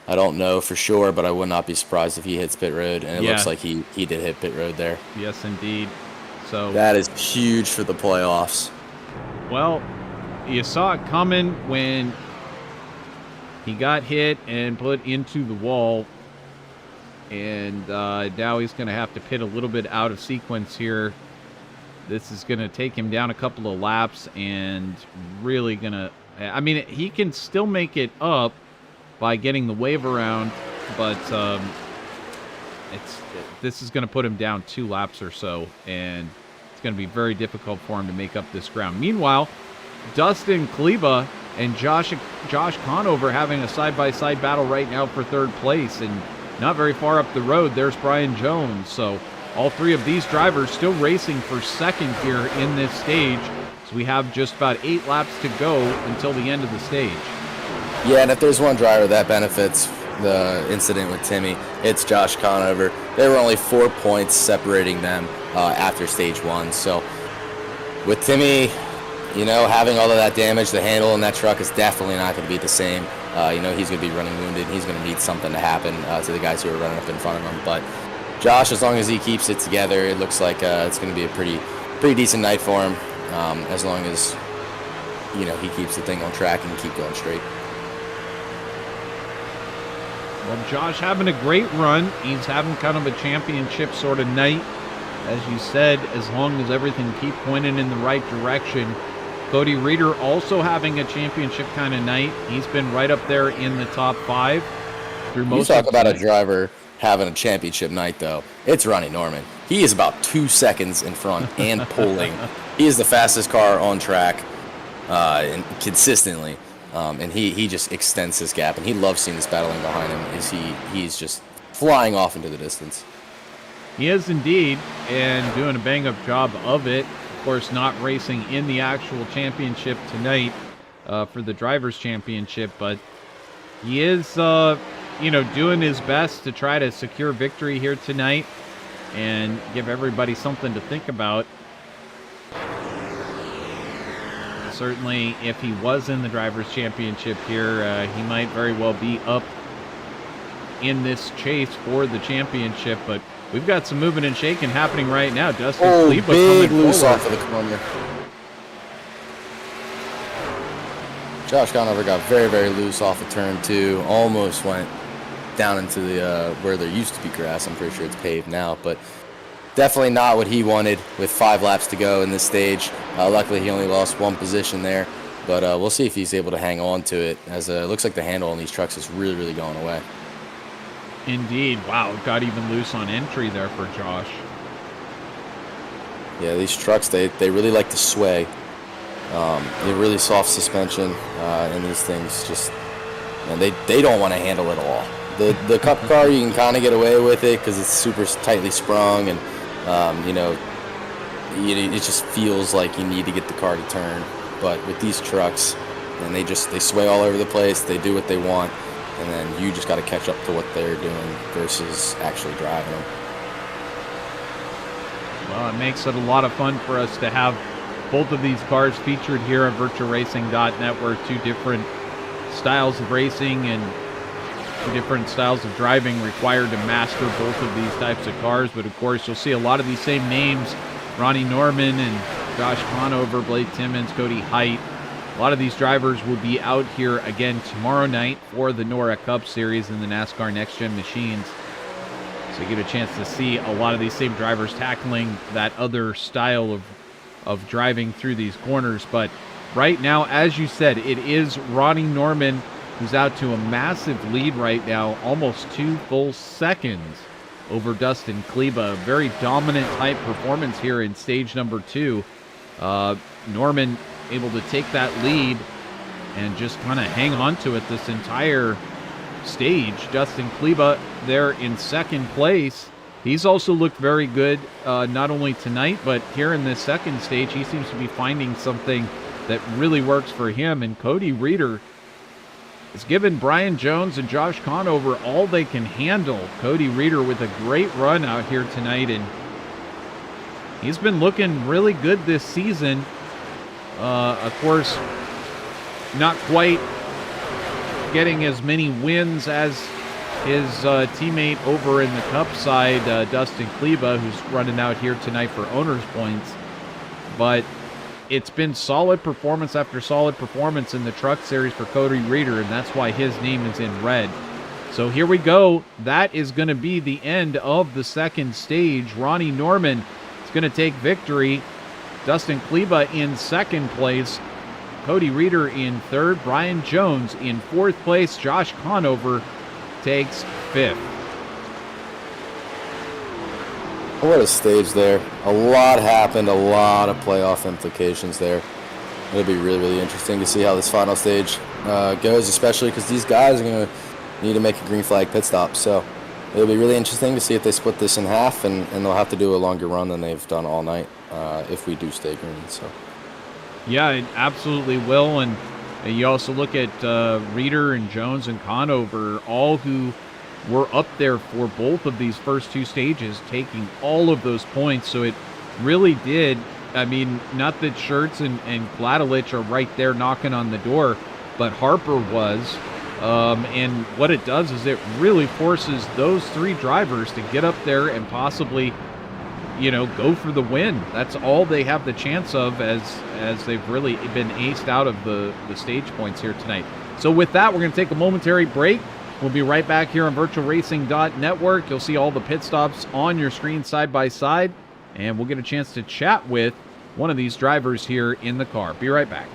I don't know for sure, but I would not be surprised if he hits pit road, and it looks like he did hit pit road there. Yes, indeed. So that is huge for the playoffs. Well, you saw it coming when he got hit and put into the wall, and now he's going to have to pit a little bit out of sequence here. This is going to take him down a couple of laps and really going to... I mean, he can still make it up by getting the wave around, but this is going to put him down 2 laps or so, and it's going to be very difficult for him to make up this ground. Meanwhile, Dustin Kleba and Josh Conover having a side-by-side battle right now for 3rd place, and not very far up the road, there's Brian Jones. So all 3 of these drivers still racing for 2nd here in this stage. So we have just about 8 laps to go until the end of the stage. Yeah, and if there's one driver that benefits the incident with Timmy, it's Josh Conover. There were only 4 points separating them after stage 1. So with Timmy, you know, having all of that damage, the handle in that truck is definitely not going to be the same. You know, he's going to be running wounded. He's going to need something to happen to the guys who are running up in front of him. But Josh, as long as he keeps it together, it looks like it's going to be a pretty decent night for him. As long as, you know, he keeps the thing on track and keep going straight. Well, Josh having a great run. He's having kind of a championship sort of night. As you said, as long as everything keeps pointing in the right direction. Cody Reeder also having a championship kind of night. He's been right up there in the top 5 through most. You talk about a driver having a championship night, though. It's Ronnie Norman. He is about 2 seconds in front and pulling. He is the fastest car on track and consistently. And he just extends his gap, and he loves seeing this battling behind him. He's just flying off into the distance. He is indeed, and doing a bang-up job of it. Of course, not racing in the actual championship tonight for the Drivers' Championship, but he is, you know, doing his best to try to secure victory here tonight and give everybody something to think about. Certainly, if he was in the Drivers' Championship here, he might very well be up in this chase for the championship, but we've got some moving and shaking happening right now. Dustin Kleba big coming loose forward. off of the corner. Josh Conover got very loose off of turn 2. Almost went down into the where there used to be grass. I'm pretty sure it's paved now, but definitely not what he wanted with 5 laps to go in this stage. Luckily, he only lost 1 position there, but we'll see if he's able to hang on to it, as it looks like the handle on these trucks is really going away. Indeed. Wow, it got even loose on entry there for Josh. Yeah, these trucks, they really like to sway. They're really soft suspension, and these things just, and they don't want to handle it all. The Cup car, you can kind of get away with it because it's super tightly sprung, and you know, it just feels like you need to get the car to turn. But with these trucks, and they sway all over the place. They do what they want, and then you just got to catch up to what they're doing versus actually driving them. Well, it makes it a lot of fun for us to have both of these cars featured here on VirtualRacing.Network. 2 different styles of racing and 2 different styles of driving required to master both of these types of cars. But of course, you'll see a lot of these same names: Ronnie Norman and Josh Conover, Blake Timmons, Cody Height. A lot of these drivers will be out here again tomorrow night for the NORA Cup Series and the NASCAR Next Gen machines. So you get a chance to see a lot of these same drivers tackling that other style of driving through these corners. But right now, as you said, it is Ronnie Norman who's out to a massive lead right now, almost 2 full seconds over Dustin Kleba. Very dominant type performance here in stage number 2. Norman able to take that lead and just kind of hang on to it this entire stage. Dustin Kleba there in second place. He's also looked very good, not only tonight, but here in this second stage. He seems to be finding something that really works for him. And Cody Reeder has given Brian Jones and Josh Conover all they can handle. Cody Reeder with a great run out here tonight, and he's been looking really good this season. Of course, not quite getting as many wins as his teammate over in the Cup side, Dustin Kleba, who's running out here tonight for owner's points. But it's been solid performance after solid performance in the Truck Series for Cody Reeder, and that's why his name is in red. So here we go. That is going to be the end of the second stage. Ronnie Norman is going to take victory. Dustin Kleba in second place. Cody Reeder in third. Brian Jones in fourth place. Josh Conover takes fifth. What a stage there. A lot happened, a lot of playoff implications there. It'll be really interesting to see how this final stage goes, especially because these guys are going to need to make a green flag pit stop. So it'll be really interesting to see if they split this in half, and they'll have to do a longer run than they've done all night if we do stay green. So yeah, it absolutely will. And And you also look at Reeder and Jones and Conover, all who were up there for both of these first two stages, taking all of those points. So it really did. I mean, not that Schertz and Gladelich are right there knocking on the door, but Harper was. And what it does is it really forces those three drivers to get up there and possibly, you know, go for the win. That's all they have the chance of, as they've really been aced out of the stage points here tonight. So with that, we're going to take a momentary break. We'll be right back here on VirtualRacing.Network. You'll see all the pit stops on your screen side by side, and we'll get a chance to chat with one of these drivers here in the car. Be right back.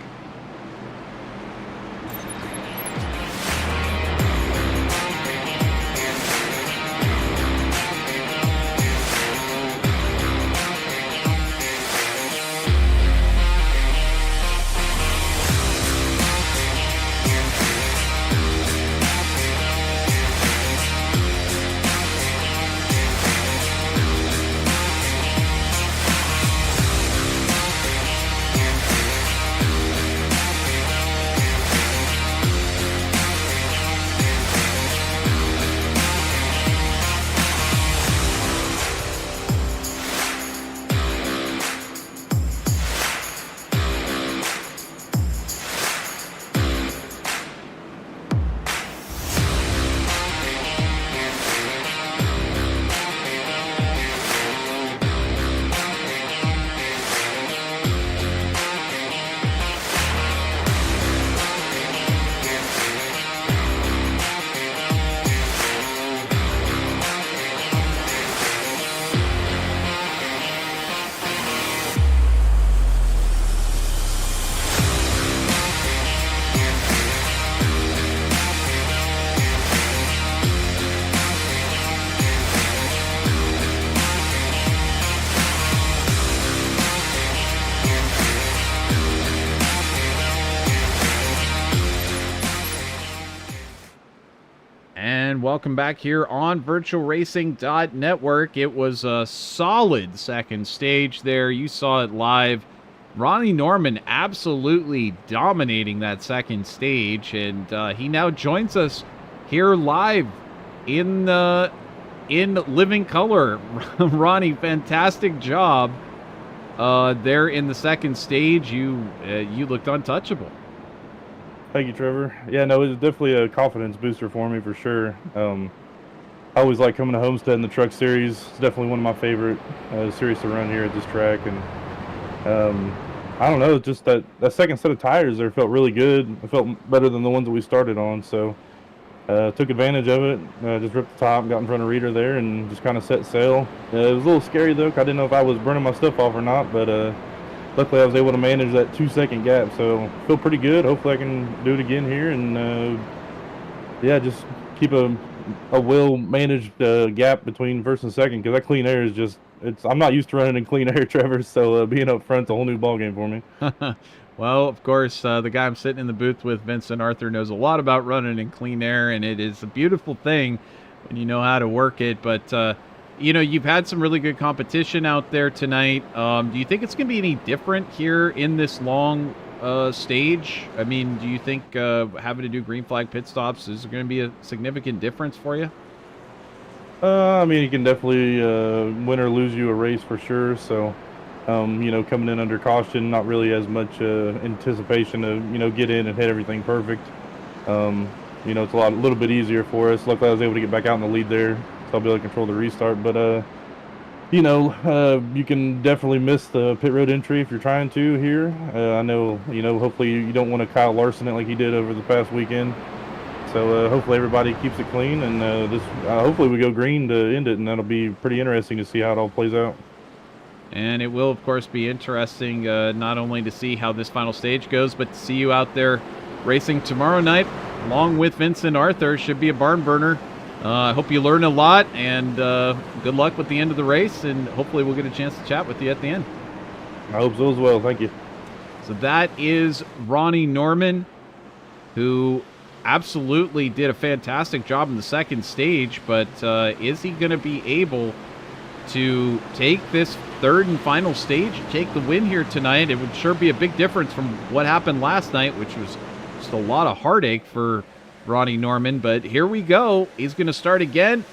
Welcome back here on VirtualRacing.Network. It was a solid second stage there. You saw it live. Ronnie Norman absolutely dominating that second stage, and he now joins us here live in living color. Ronnie, fantastic job there in the second stage. You looked untouchable. Thank you, Trevor. Yeah, no, it was definitely a confidence booster for me for sure. I always like coming to Homestead in the Truck Series. It's definitely one of my favorite series to run here at this track. And I don't know, just that second set of tires there felt really good. It felt better than the ones that we started on. So took advantage of it. Just ripped the top, got in front of Reeder there, and just kind of set sail. It was a little scary though, 'cause I didn't know if I was burning my stuff off or not, but luckily I was able to manage that 2-second gap, so feel pretty good. Hopefully I can do it again here, and yeah, just keep a well-managed gap between first and second, because that clean air is just, I'm not used to running in clean air, Trevor, so being up front's a whole new ballgame for me. Well, of course, the guy I'm sitting in the booth with, Vincent Arthur, knows a lot about running in clean air, and it is a beautiful thing when you know how to work it, but you know, you've had some really good competition out there tonight. Do you think it's going to be any different here in this long stage? I mean, do you think having to do green flag pit stops is going to be a significant difference for you? I mean, you can definitely win or lose you a race for sure. So, you know, coming in under caution, not really as much anticipation to, you know, get in and hit everything perfect. You know, it's a little bit easier for us. Luckily, I was able to get back out in the lead there. I'll be able to control the restart, but you know, you can definitely miss the pit road entry if you're trying to here. I know, you know, hopefully you don't want to Kyle Larson it like he did over the past weekend. So hopefully everybody keeps it clean, and hopefully we go green to end it, and that'll be pretty interesting to see how it all plays out. And it will, of course, be interesting not only to see how this final stage goes, but to see you out there racing tomorrow night along with Vincent Arthur. Should be a barn burner. I hope you learn a lot, and good luck with the end of the race, and hopefully we'll get a chance to chat with you at the end. I hope so as well. Thank you. So that is Ronnie Norman, who absolutely did a fantastic job in the second stage, but is he going to be able to take this third and final stage and take the win here tonight? It would sure be a big difference from what happened last night, which was Just a lot of heartache for Ronnie Norman, but here we go. He's going to start again.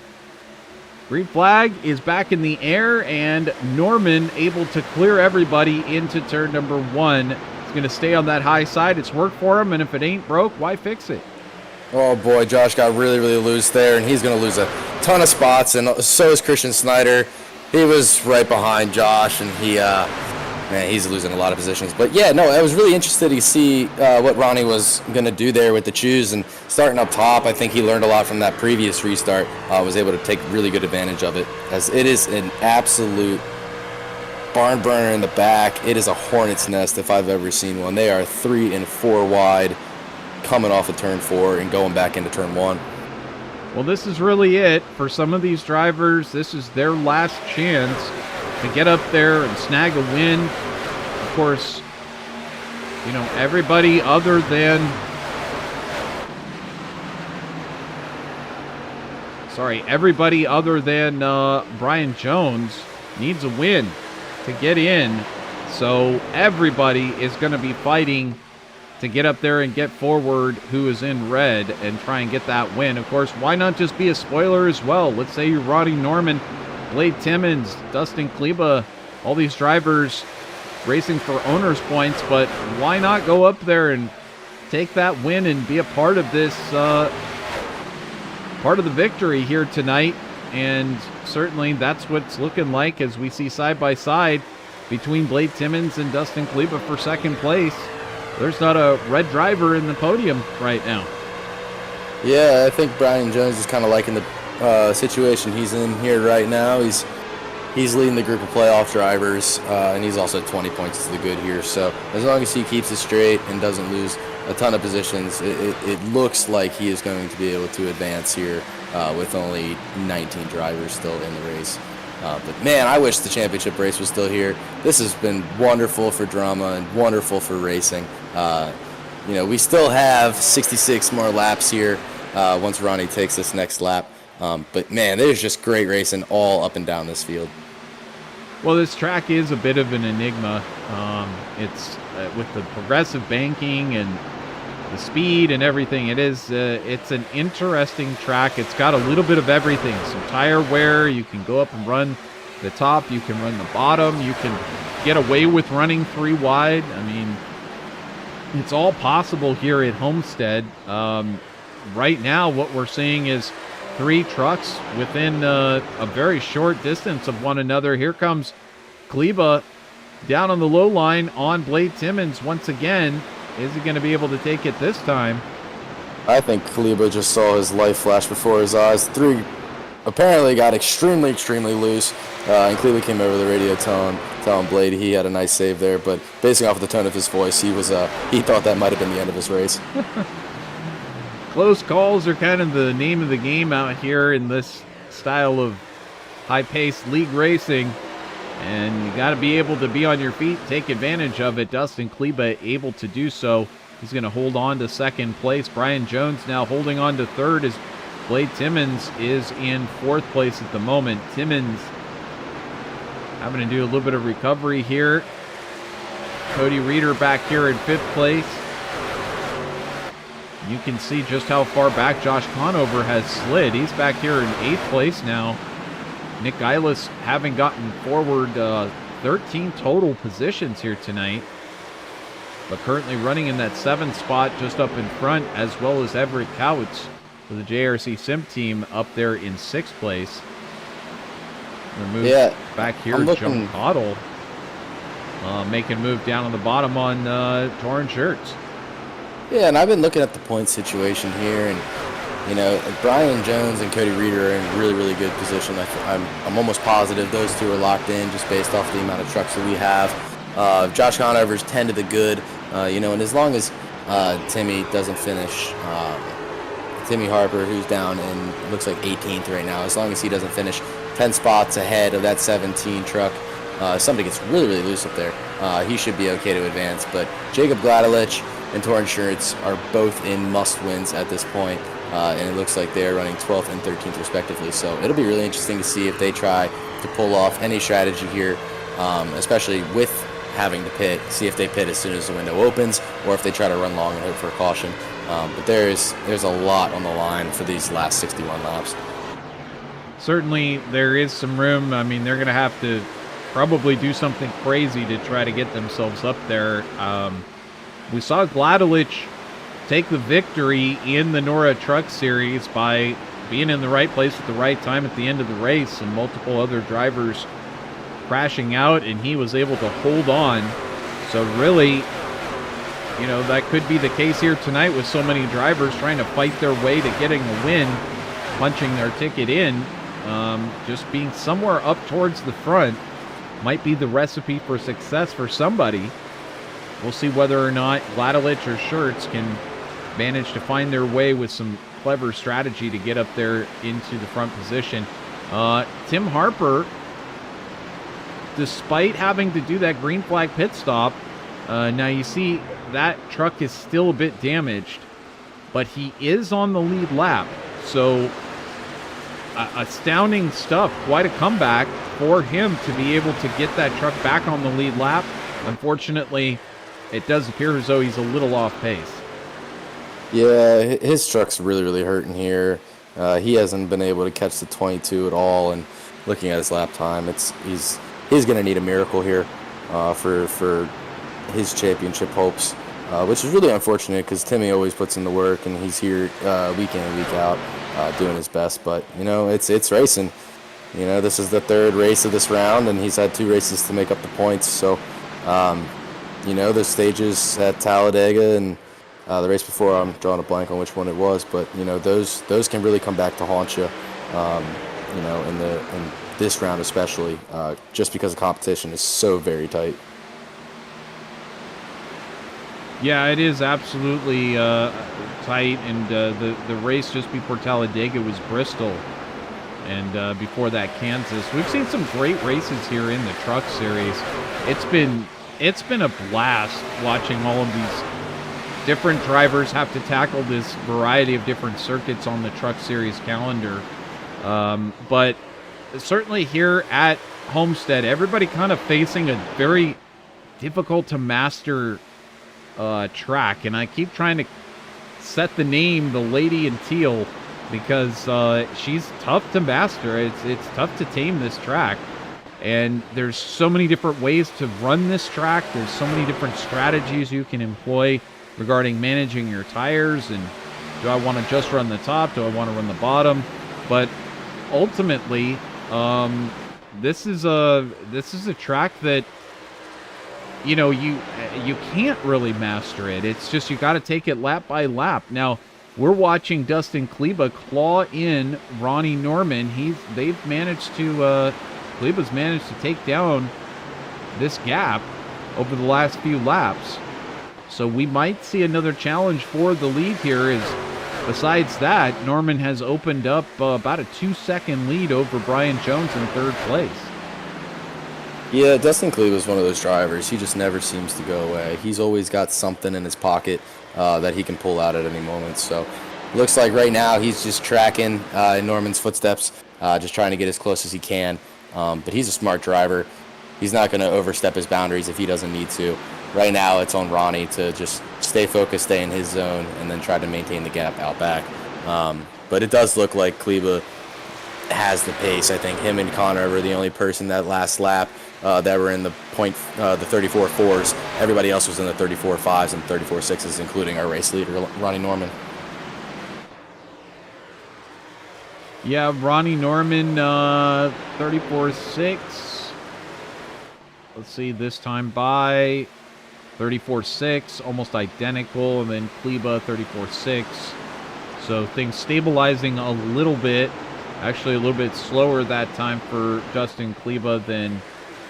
Green flag is back in the air, and Norman able to clear everybody into turn number 1. He's going to stay on that high side. It's worked for him, and if it ain't broke, why fix it? Oh boy, Josh got really, really loose there, and he's going to lose a ton of spots, and so is Christian Snyder. He was right behind Josh, and he's losing a lot of positions. But yeah, no, I was really interested to see what Ronnie was going to do there with the choose, and starting up top, I think he learned a lot from that previous restart. Was able to take really good advantage of it, as it is an absolute barn burner in the back. It is a hornet's nest if I've ever seen one. They are 3 and 4 wide, coming off of turn 4 and going back into turn 1. Well, this is really it for some of these drivers. This is their last chance to get up there and snag a win. Of course, you know, everybody other than Brian Jones needs a win to get in. So everybody is going to be fighting to get up there and get forward who is in red and try and get that win. Of course, why not just be a spoiler as well? Let's say you're Ronnie Norman, Blade Timmons, Dustin Kleba, all these drivers racing for owners points, but why not go up there and take that win and be a part of this, part of the victory here tonight? And certainly that's what it's looking like as we see side by side between Blade Timmons and Dustin Kleba for second place. There's not a red driver in the podium right now. Yeah, I think Brian Jones is kind of liking the situation he's in here right now. He's leading the group of playoff drivers, and he's also 20 points to the good here. So as long as he keeps it straight and doesn't lose a ton of positions, it looks like he is going to be able to advance here with only 19 drivers still in the race. But man, I wish the championship race was still here. This has been wonderful for drama and wonderful for racing. You know, we still have 66 more laps here once Ronnie takes this next lap. But man, there's just great racing all up and down this field. Well, this track is a bit of an enigma. It's with the progressive banking and the speed and everything. It's an interesting track. It's got a little bit of everything. Some tire wear. You can go up and run the top. You can run the bottom. You can get away with running 3 wide. I mean, it's all possible here at Homestead. Right now, what we're seeing is 3 trucks within a very short distance of one another. Here comes Kleba down on the low line on Blade Timmons once again. Is he going to be able to take it this time? I think Kleba just saw his life flash before his eyes. 3 apparently got extremely, extremely loose, and Kleba came over the radio telling Blade he had a nice save there, but basing off of the tone of his voice, he thought that might have been the end of his race. Close calls are kind of the name of the game out here in this style of high-paced league racing, and you got to be able to be on your feet, take advantage of it. Dustin Kleba able to do so. He's going to hold on to second place. Brian Jones now holding on to third as Blade Timmons is in 4th place at the moment. Timmons having to do a little bit of recovery here. Cody Reeder back here in 5th place. You can see just how far back Josh Conover has slid. He's back here in 8th place now. Nick Eilis having gotten forward 13 total positions here tonight, but currently running in that 7th spot just up in front, as well as Everett Couch for the JRC Sim team up there in 6th place. Back here, John Cottle making a move down on the bottom on torn shirts. Yeah, and I've been looking at the point situation here, and you know, Brian Jones and Cody Reeder are in really, really good position. I'm almost positive those 2 are locked in just based off the amount of trucks that we have. Josh Conover's 10 to the good, you know, and as long as Timmy doesn't finish, Timmy Harper, who's down in looks like 18th right now, as long as he doesn't finish 10 spots ahead of that 17 truck, somebody gets really, really loose up there, he should be okay to advance. But Jacob Gladelich and Torrent Shirts are both in must-wins at this point, and it looks like they're running 12th and 13th respectively. So it'll be really interesting to see if they try to pull off any strategy here, especially with having to pit, see if they pit as soon as the window opens, or if they try to run long and hope for a caution. But there's a lot on the line for these last 61 laps. Certainly, there is some room. I mean, they're going to have to probably do something crazy to try to get themselves up there. We saw Gladelich take the victory in the NORA Truck Series by being in the right place at the right time at the end of the race, and multiple other drivers crashing out, and he was able to hold on. So really, you know, that could be the case here tonight with so many drivers trying to fight their way to getting a win, punching their ticket in. Just being somewhere up towards the front might be the recipe for success for somebody. We'll see whether or not Gladelich or Schertz can manage to find their way with some clever strategy to get up there into the front position. Tim Harper, despite having to do that green flag pit stop, now you see that truck is still a bit damaged, but he is on the lead lap. So astounding stuff. Quite a comeback for him to be able to get that truck back on the lead lap. Unfortunately, it does appear as though he's a little off pace. Yeah, his truck's really, really hurting here. He hasn't been able to catch the 22 at all, and looking at his lap time, he's going to need a miracle here for his championship hopes, which is really unfortunate because Timmy always puts in the work, and he's here week in and week out doing his best. But, you know, it's racing. You know, this is the third race of this round, and he's had 2 races to make up the points. So, you know, the stages at Talladega and the race before, I'm drawing a blank on which one it was, but, you know, those can really come back to haunt you, you know, in this round especially, just because the competition is so very tight. Yeah, it is absolutely tight, and the race just before Talladega was Bristol, and before that Kansas. We've seen some great races here in the Truck Series. It's been a blast watching all of these different drivers have to tackle this variety of different circuits on the Truck Series calendar. But certainly here at Homestead, everybody kind of facing a very difficult to master track. And I keep trying to set the name, the Lady in Teal, because she's tough to master. It's tough to tame this track. And there's so many different ways to run this track. There's so many different strategies you can employ regarding managing your tires, and do I want to just run the top? Do I want to run the bottom? But ultimately, this is a track that, you know, you can't really master it. It's just you got to take it lap by lap. Now we're watching Dustin Kleba claw in Ronnie Norman. Kleba's managed to take down this gap over the last few laps. So we might see another challenge for the lead here. Besides that, Norman has opened up about a 2-second lead over Brian Jones in 3rd place. Yeah, Dustin Kleba is one of those drivers. He just never seems to go away. He's always got something in his pocket that he can pull out at any moment. So looks like right now he's just tracking in Norman's footsteps, just trying to get as close as he can. But he's a smart driver. He's not going to overstep his boundaries if he doesn't need to. Right now, it's on Ronnie to just stay focused, stay in his zone, and then try to maintain the gap out back. But it does look like Kleba has the pace. I think him and Connor were the only person that last lap that were in the 34.4s. Everybody else was in the 34.5s and 34.6s, including our race leader, Ronnie Norman. Yeah, Ronnie Norman, 34.6. Let's see, this time by 34.6, almost identical, and then Kleba 34.6. So things stabilizing a little bit, actually a little bit slower that time for Dustin Kleba than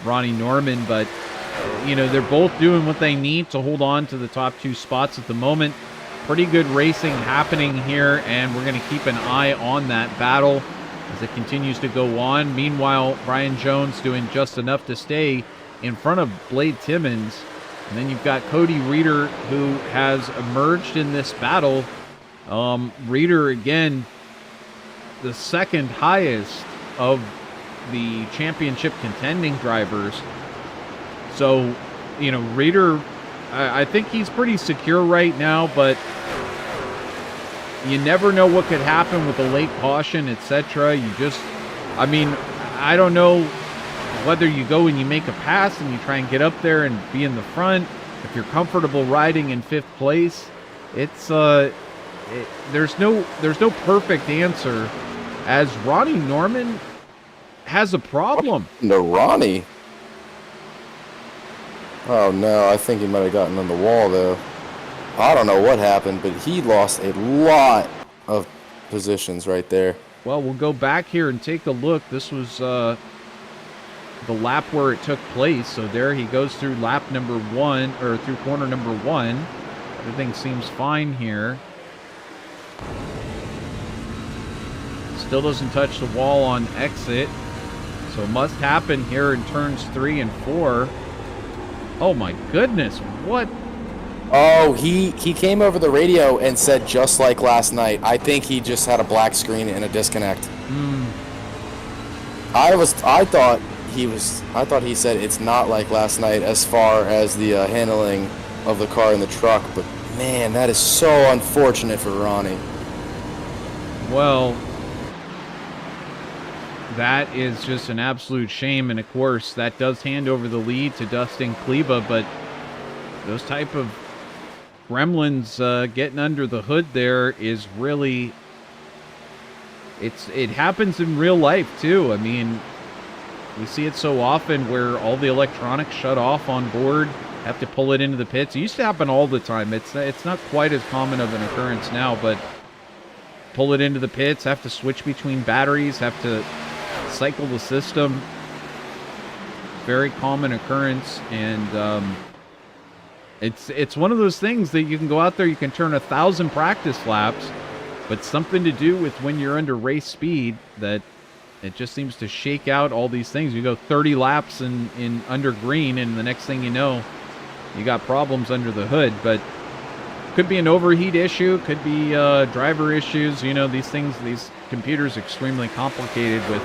Ronnie Norman, but you know, they're both doing what they need to hold on to the top 2 spots at the moment. Pretty good racing happening here, and we're going to keep an eye on that battle as it continues to go on. Meanwhile, Brian Jones doing just enough to stay in front of Blade Timmons. And then you've got Cody Reeder, who has emerged in this battle. Reeder, again, the 2nd highest of the championship contending drivers. So you know, Reader, I think he's pretty secure right now, but you never know what could happen with a late caution, etc. You just, I mean, I don't know whether you go and you make a pass and you try and get up there and be in the front. If you're comfortable riding in 5th place, it's there's no perfect answer, as Ronnie Norman has a problem. No, Ronnie. Oh no, I think he might have gotten on the wall though. I don't know what happened, but he lost a lot of positions right there. Well, we'll go back here and take a look. This was the lap where it took place. So there he goes through lap number 1, or through corner number 1. Everything seems fine here. Still doesn't touch the wall on exit. So must happen here in turns 3 and 4. Oh my goodness, what? Oh, he came over the radio and said just like last night. I think he just had a black screen and a disconnect. I thought he said it's not like last night as far as the handling of the car and the truck, but man, that is so unfortunate for Ronnie. Well, that is just an absolute shame, and of course that does hand over the lead to Dustin Kleba, but those type of gremlins getting under the hood there is really, it happens in real life too. I mean, we see it so often where all the electronics shut off on board, have to pull it into the pits. It used to happen all the time. It's not quite as common of an occurrence now, but pull it into the pits, have to switch between batteries, have to cycle the system. Very common occurrence, and it's one of those things that you can go out there, you can turn 1,000 practice laps, but something to do with when you're under race speed that it just seems to shake out all these things. You go 30 laps in under green, and the next thing you know, you got problems under the hood. But could be an overheat issue, could be driver issues. You know, these things, these computers, extremely complicated with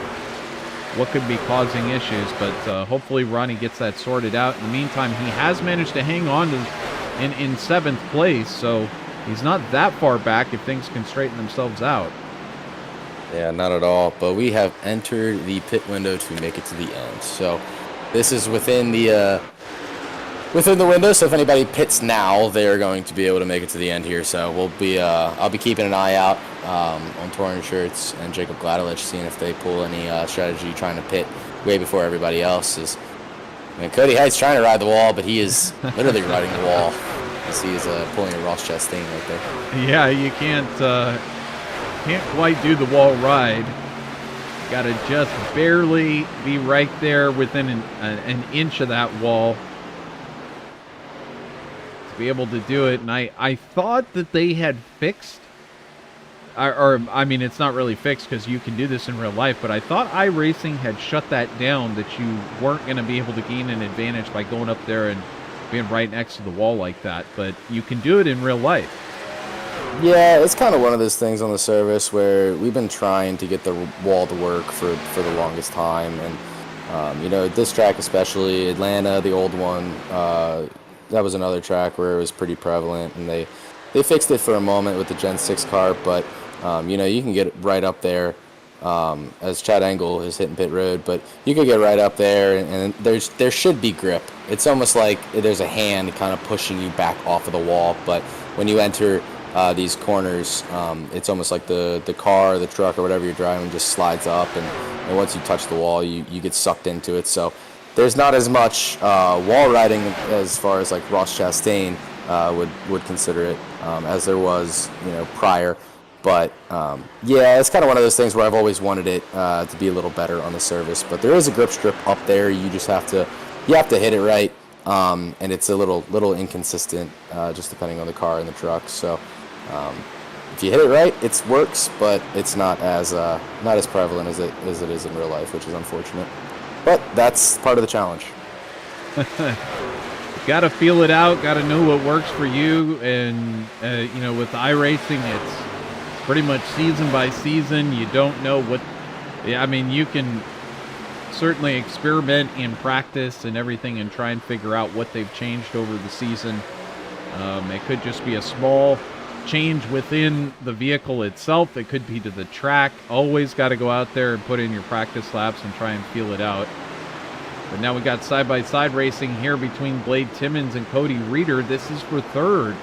what could be causing issues. But hopefully Ronnie gets that sorted out. In the meantime, he has managed to hang on to in 7th place, so he's not that far back if things can straighten themselves out. Yeah, not at all. But we have entered the pit window to make it to the end. So this is within the window. So if anybody pits now, they're going to be able to make it to the end here. So we'll be I'll be keeping an eye out on Touring Shirts and Jacob Gladelich, seeing if they pull any strategy trying to pit way before everybody else is. I mean, Cody Height's trying to ride the wall, but he is literally riding the wall. You see he's pulling a Ross Chastain right there. Yeah, you can't quite do the wall ride. Got to just barely be right there within an inch of that wall to be able to do it. And I thought that they had fixed, or I mean, it's not really fixed because you can do this in real life, but I thought iRacing had shut that down, that you weren't going to be able to gain an advantage by going up there and being right next to the wall like that. But you can do it in real life. Yeah, it's kind of one of those things on the service where we've been trying to get the wall to work for the longest time. And, you know, this track especially, Atlanta, the old one, that was another track where it was pretty prevalent. And they fixed it for a moment with the Gen 6 car. But, you know, you can get right up there, as Chad Engel is hitting pit road. But you could get right up there, and there should be grip. It's almost like there's a hand kind of pushing you back off of the wall. But when you enter these corners, it's almost like the car, the truck, or whatever you're driving just slides up, and once you touch the wall, you get sucked into it. So there's not as much wall riding as far as like Ross Chastain would consider it as there was, you know, prior. But yeah, it's kind of one of those things where I've always wanted it to be a little better on the service. But there is a grip strip up there. You just have to hit it right, and it's a little inconsistent just depending on the car and the truck. So. If you hit it right, it works, but it's not as prevalent as it is in real life, which is unfortunate. But that's part of the challenge. Got to feel it out. Got to know what works for you. And you know, with iRacing, it's pretty much season by season. You don't know what. Yeah, I mean, you can certainly experiment in practice and everything and try and figure out what they've changed over the season. It could just be a small change within the vehicle itself. It could be to the track. Always got to go out there and put in your practice laps and try and feel it out. But now we got side-by-side racing here between Blade Timmons and Cody Reeder. This is for third.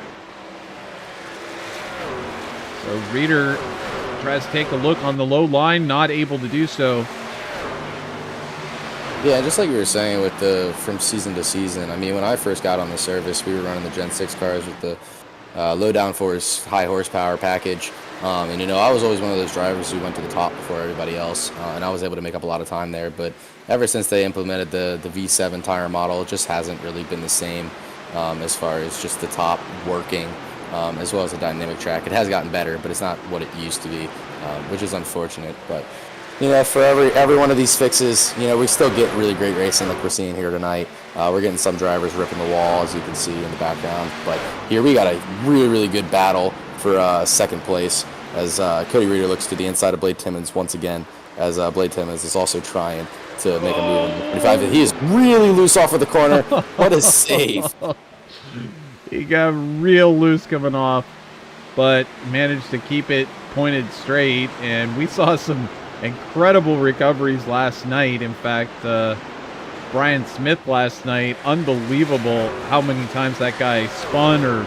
So Reeder tries to take a look on the low line, not able to do so. Yeah, just like you were saying with from season to season. I mean, when I first got on the service, we were running the Gen 6 cars with the low downforce, high horsepower package. And, you know, I was always one of those drivers who went to the top before everybody else, and I was able to make up a lot of time there. But ever since they implemented the V7 tire model, it just hasn't really been the same as far as just the top working, as well as the dynamic track. It has gotten better, but it's not what it used to be, which is unfortunate. But, you know, for every one of these fixes, you know, we still get really great racing like we're seeing here tonight. We're getting some drivers ripping the wall, as you can see in the background. But here we got a really, really good battle for second place as Cody Reeder looks to the inside of Blade Timmons once again, as Blade Timmons is also trying to make a move in the 25. He is really loose off of the corner. What a save. He got real loose coming off, but managed to keep it pointed straight. And we saw some incredible recoveries last night. In fact, Brian Smith last night, unbelievable how many times that guy spun or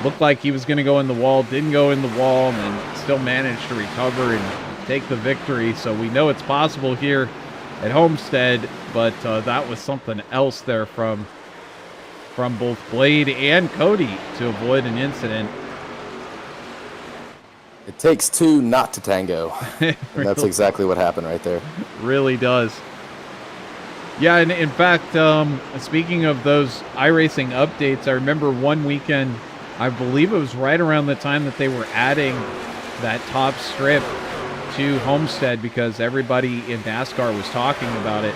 looked like he was going to go in the wall, didn't go in the wall, and then still managed to recover and take the victory. So we know it's possible here at Homestead, but that was something else there from both Blade and Cody to avoid an incident. It takes two not to tango. And that's exactly what happened right there. Really does. Yeah, and in fact, speaking of those iRacing updates, I remember one weekend, I believe it was right around the time that they were adding that top strip to Homestead, because everybody in NASCAR was talking about it.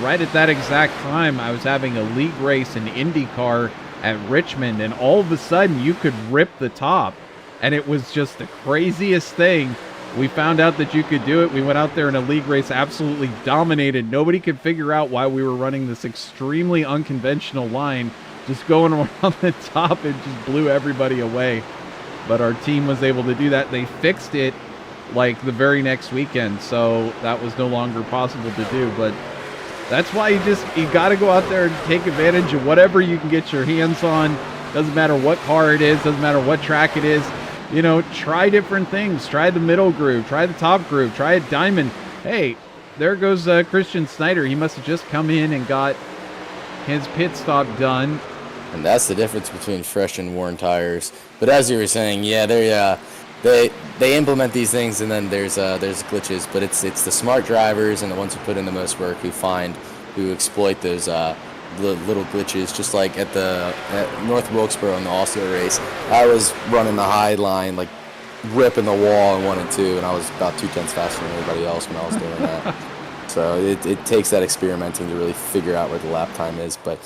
Right at that exact time, I was having a league race in IndyCar at Richmond, and all of a sudden you could rip the top, and it was just the craziest thing. We found out that you could do it. We went out there in a league race, absolutely dominated. Nobody could figure out why we were running this extremely unconventional line, just going around the top. It just blew everybody away. But our team was able to do that. They fixed it like the very next weekend, so that was no longer possible to do. But that's why you got to go out there and take advantage of whatever you can get your hands on. Doesn't matter what car it is, doesn't matter what track it is. You know, try different things. Try the middle groove, try the top groove, try a diamond. Hey, there goes Christian Snyder. He must have just come in and got his pit stop done. And that's the difference between fresh and worn tires. But as you were saying, yeah, they implement these things, and then there's glitches. But it's the smart drivers and the ones who put in the most work who exploit those little glitches. Just like at North Wilkesboro in the All-Star race, I was running the high line, like ripping the wall in 1 and 2, and I was about 2/10 faster than everybody else when I was doing that. So it takes that experimenting to really figure out where the lap time is. But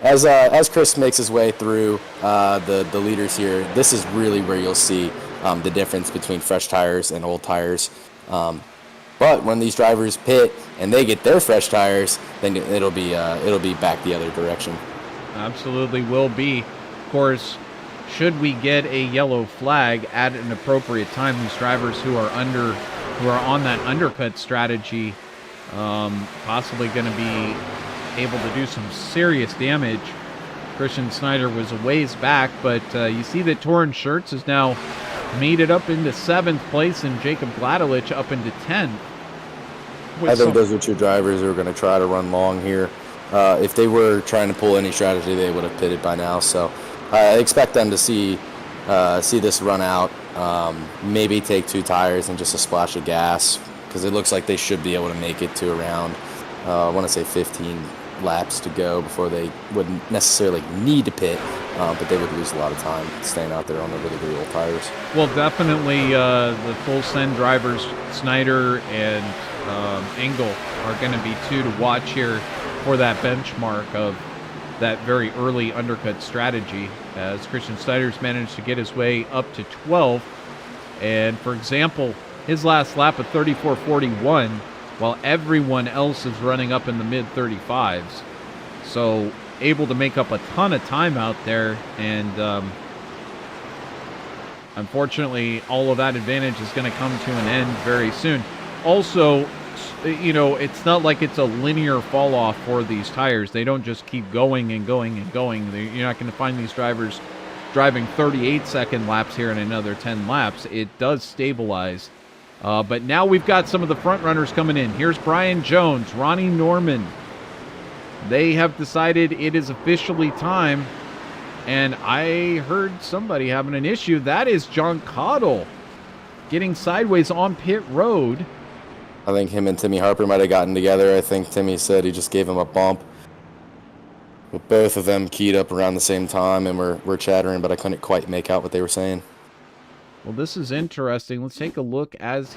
as Chris makes his way through the leaders here, this is really where you'll see the difference between fresh tires and old tires. But when these drivers pit and they get their fresh tires, then it'll be back the other direction. Absolutely will be. Of course, should we get a yellow flag at an appropriate time, these drivers who are on that undercut strategy, possibly going to be able to do some serious damage. Christian Snyder was a ways back, but you see that Torrin Schertz has now made it up into 7th place, and Jacob Gladelich up into 10th. I think those are two drivers who are going to try to run long here. If they were trying to pull any strategy, they would have pitted by now. So I expect them to see this run out, maybe take 2 tires and just a splash of gas, because it looks like they should be able to make it to around, I want to say 15 laps to go before they wouldn't necessarily need to pit, but they would lose a lot of time staying out there on the really, really old tires. Well, definitely the full send drivers, Snyder and Engel, are going to be 2 to watch here for that benchmark of that very early undercut strategy, as Christian Snyder's managed to get his way up to 12. And for example, his last lap of 34.41 while everyone else is running up in the mid-35s. So able to make up a ton of time out there, and unfortunately, all of that advantage is going to come to an end very soon. Also, you know, it's not like it's a linear fall off for these tires. They don't just keep going and going and going. You're not going to find these drivers driving 38-second laps here in another 10 laps. It does stabilize. But now we've got some of the front runners coming in. Here's Brian Jones, Ronnie Norman. They have decided it is officially time. And I heard somebody having an issue. That is John Cottle getting sideways on pit road. I think him and Timmy Harper might have gotten together. I think Timmy said he just gave him a bump. But both of them keyed up around the same time, and we're chattering, but I couldn't quite make out what they were saying. Well, this is interesting. Let's take a look as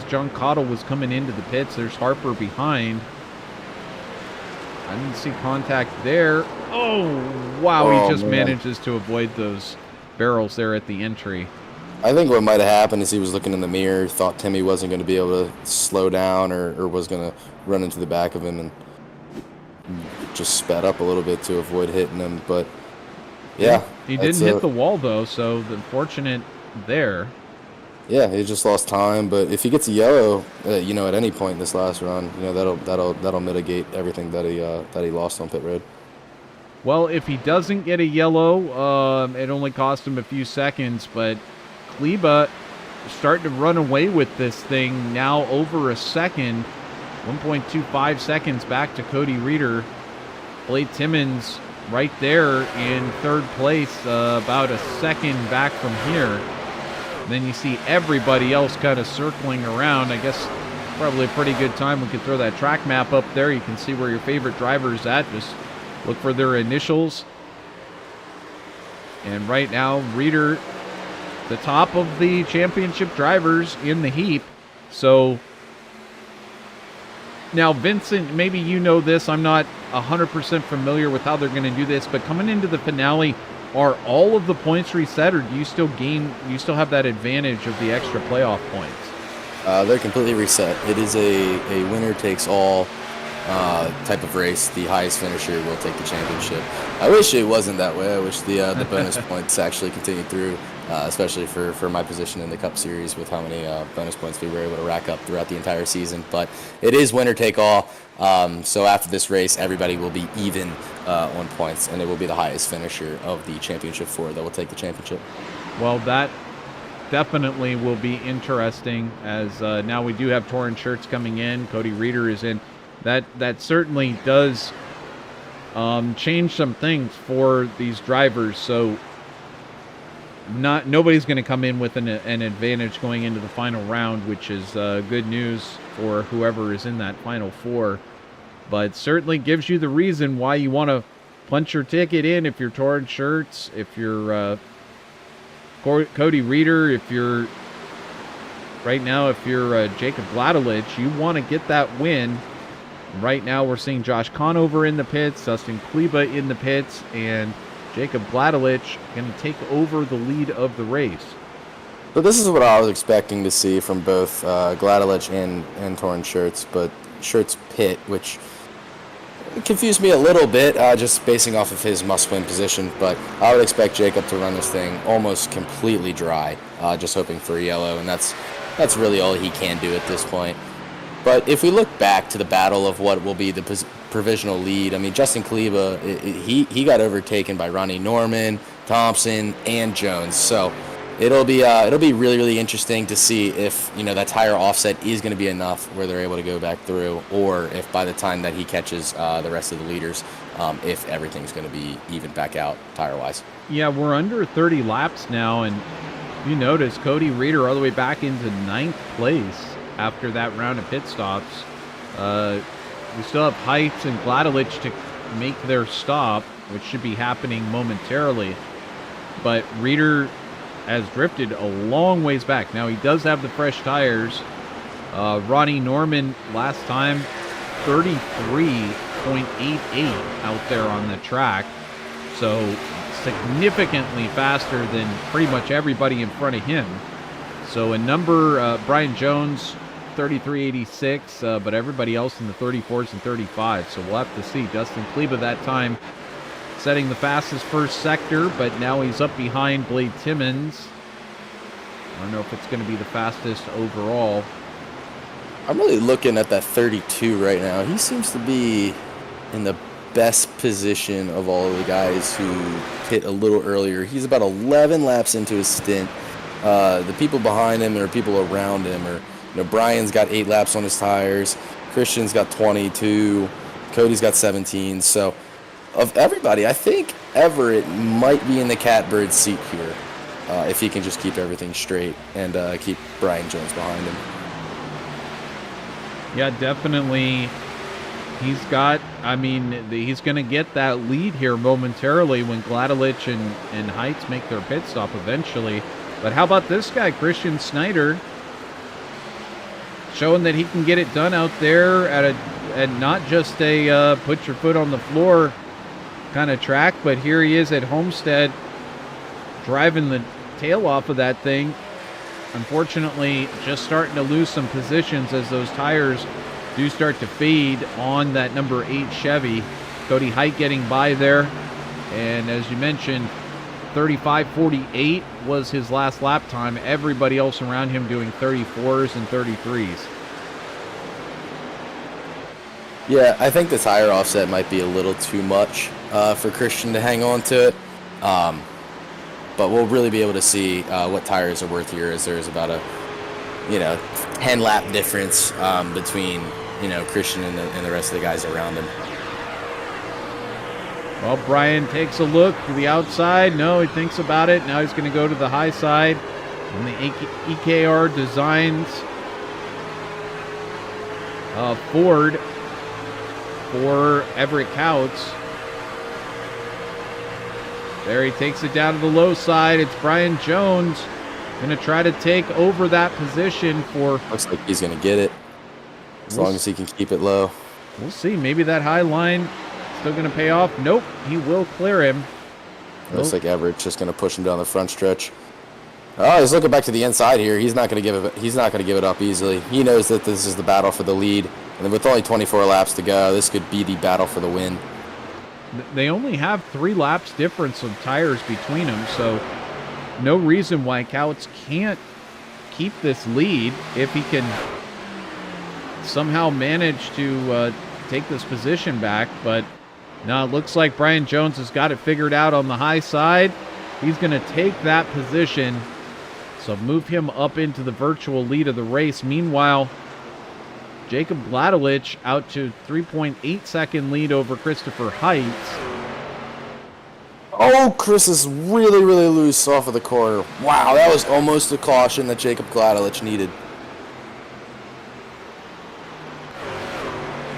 John Cottle was coming into the pits. There's Harper behind. I didn't see contact there. Oh, wow. He just manages to avoid those barrels there at the entry. I think what might have happened is he was looking in the mirror, thought Timmy wasn't going to be able to slow down or was going to run into the back of him, and just sped up a little bit to avoid hitting him. But, yeah. He didn't hit the wall, though, so the fortunate there. Yeah, he just lost time, but if he gets a yellow, you know, at any point in this last run, you know, that'll mitigate everything that he lost on pit road. Well, if he doesn't get a yellow, it only cost him a few seconds, but Kleba starting to run away with this thing now over a second. 1.25 seconds back to Cody Reeder. Blake Timmons right there in third place, about a second back from here. And then you see everybody else kind of circling around. I guess probably a pretty good time. We could throw that track map up there. You can see where your favorite driver is at. Just look for their initials. And right now, Reeder, the top of the championship drivers in the heap. So now, Vincent, maybe you know this. I'm not 100% familiar with how they're going to do this, but coming into the finale, are all of the points reset, or do you still have that advantage of the extra playoff points? They're completely reset. It is a winner-takes-all type of race. The highest finisher will take the championship. I wish it wasn't that way. I wish the bonus points actually continued through, especially for my position in the Cup Series with how many bonus points we were able to rack up throughout the entire season. But it is winner-take-all. So after this race, everybody will be even on points, and it will be the highest finisher of the championship four that will take the championship. Well, that definitely will be interesting, as now we do have Torrent Shirts coming in. Cody Reeder is in. That certainly does change some things for these drivers. So nobody's going to come in with an advantage going into the final round, which is good news for whoever is in that final four. But certainly gives you the reason why you want to punch your ticket in if you're Torrent Shirts, if you're Cody Reeder, if you're Jacob Gladelich, you want to get that win. Right now we're seeing Josh Conover in the pits, Dustin Kleba in the pits, and Jacob Gladelich going to take over the lead of the race. So this is what I was expecting to see from both Gladelich and Torrent Shirts, but Shirts pit, which confused me a little bit, just basing off of his must-win position. But I would expect Jacob to run this thing almost completely dry, just hoping for a yellow, and that's really all he can do at this point. But if we look back to the battle of what will be the provisional lead, I mean, Justin Kleba, he got overtaken by Ronnie Norman, Thompson, and Jones. So it'll be really, really interesting to see if, you know, that tire offset is going to be enough where they're able to go back through, or if by the time that he catches the rest of the leaders, if everything's going to be even back out tire-wise. Yeah, we're under 30 laps now, and you notice Cody Reeder all the way back into 9th place after that round of pit stops. We still have Heights and Gladelich to make their stop, which should be happening momentarily. But Reeder has drifted a long ways back. Now, he does have the fresh tires. Ronnie Norman, last time, 33.88 out there on the track. So, significantly faster than pretty much everybody in front of him. So, Brian Jones 3386, but everybody else in the 34s and 35s. So we'll have to see. Dustin Kleba that time setting the fastest first sector, but now he's up behind Blade Timmons. I don't know if it's going to be the fastest overall. I'm really looking at that 32 right now. He seems to be in the best position of all of the guys who hit a little earlier. He's about 11 laps into his stint. The people behind him or people around him are, Brian's got 8 laps on his tires. Christian's got 22. Cody's got 17. So of everybody, I think Everett might be in the catbird seat here if he can just keep everything straight and keep Brian Jones behind him. Yeah, definitely. He's got, he's going to get that lead here momentarily when Gladelich and Heights make their pit stop eventually. But how about this guy, Christian Snyder, showing that he can get it done out there at not just a put your foot on the floor kind of track, but here he is at Homestead driving the tail off of that thing. Unfortunately, just starting to lose some positions as those tires do start to fade on that number 8 Chevy. Cody Height getting by there. And as you mentioned, 35.48 was his last lap time. Everybody else around him doing 34s and 33s. Yeah, I think the tire offset might be a little too much for Christian to hang on to it. But we'll really be able to see what tires are worth here, as there's about a 10 lap difference between Christian and the rest of the guys around him. Well, Brian takes a look to the outside. No, he thinks about it. Now he's going to go to the high side. And the EKR Designs Ford for Everett Couts. There he takes it down to the low side. It's Brian Jones going to try to take over that position for... Looks like he's going to get it, as long as he can keep it low. We'll see. Maybe that high line still going to pay off. Nope, he will clear him. Looks like Everett's just going to push him down the front stretch. Oh, he's looking back to the inside here. He's not going to give it. He's not going to give it up easily. He knows that this is the battle for the lead, and with only 24 laps to go, this could be the battle for the win. They only have 3 laps difference of tires between them, so no reason why Couts can't keep this lead if he can somehow manage to take this position back. But now it looks like Brian Jones has got it figured out on the high side. He's going to take that position, so move him up into the virtual lead of the race. Meanwhile, Jacob Gladelich out to 3.8 second lead over Christopher Heights. Oh, Chris is really, really loose off of the corner. Wow, that was almost a caution that Jacob Gladelich needed.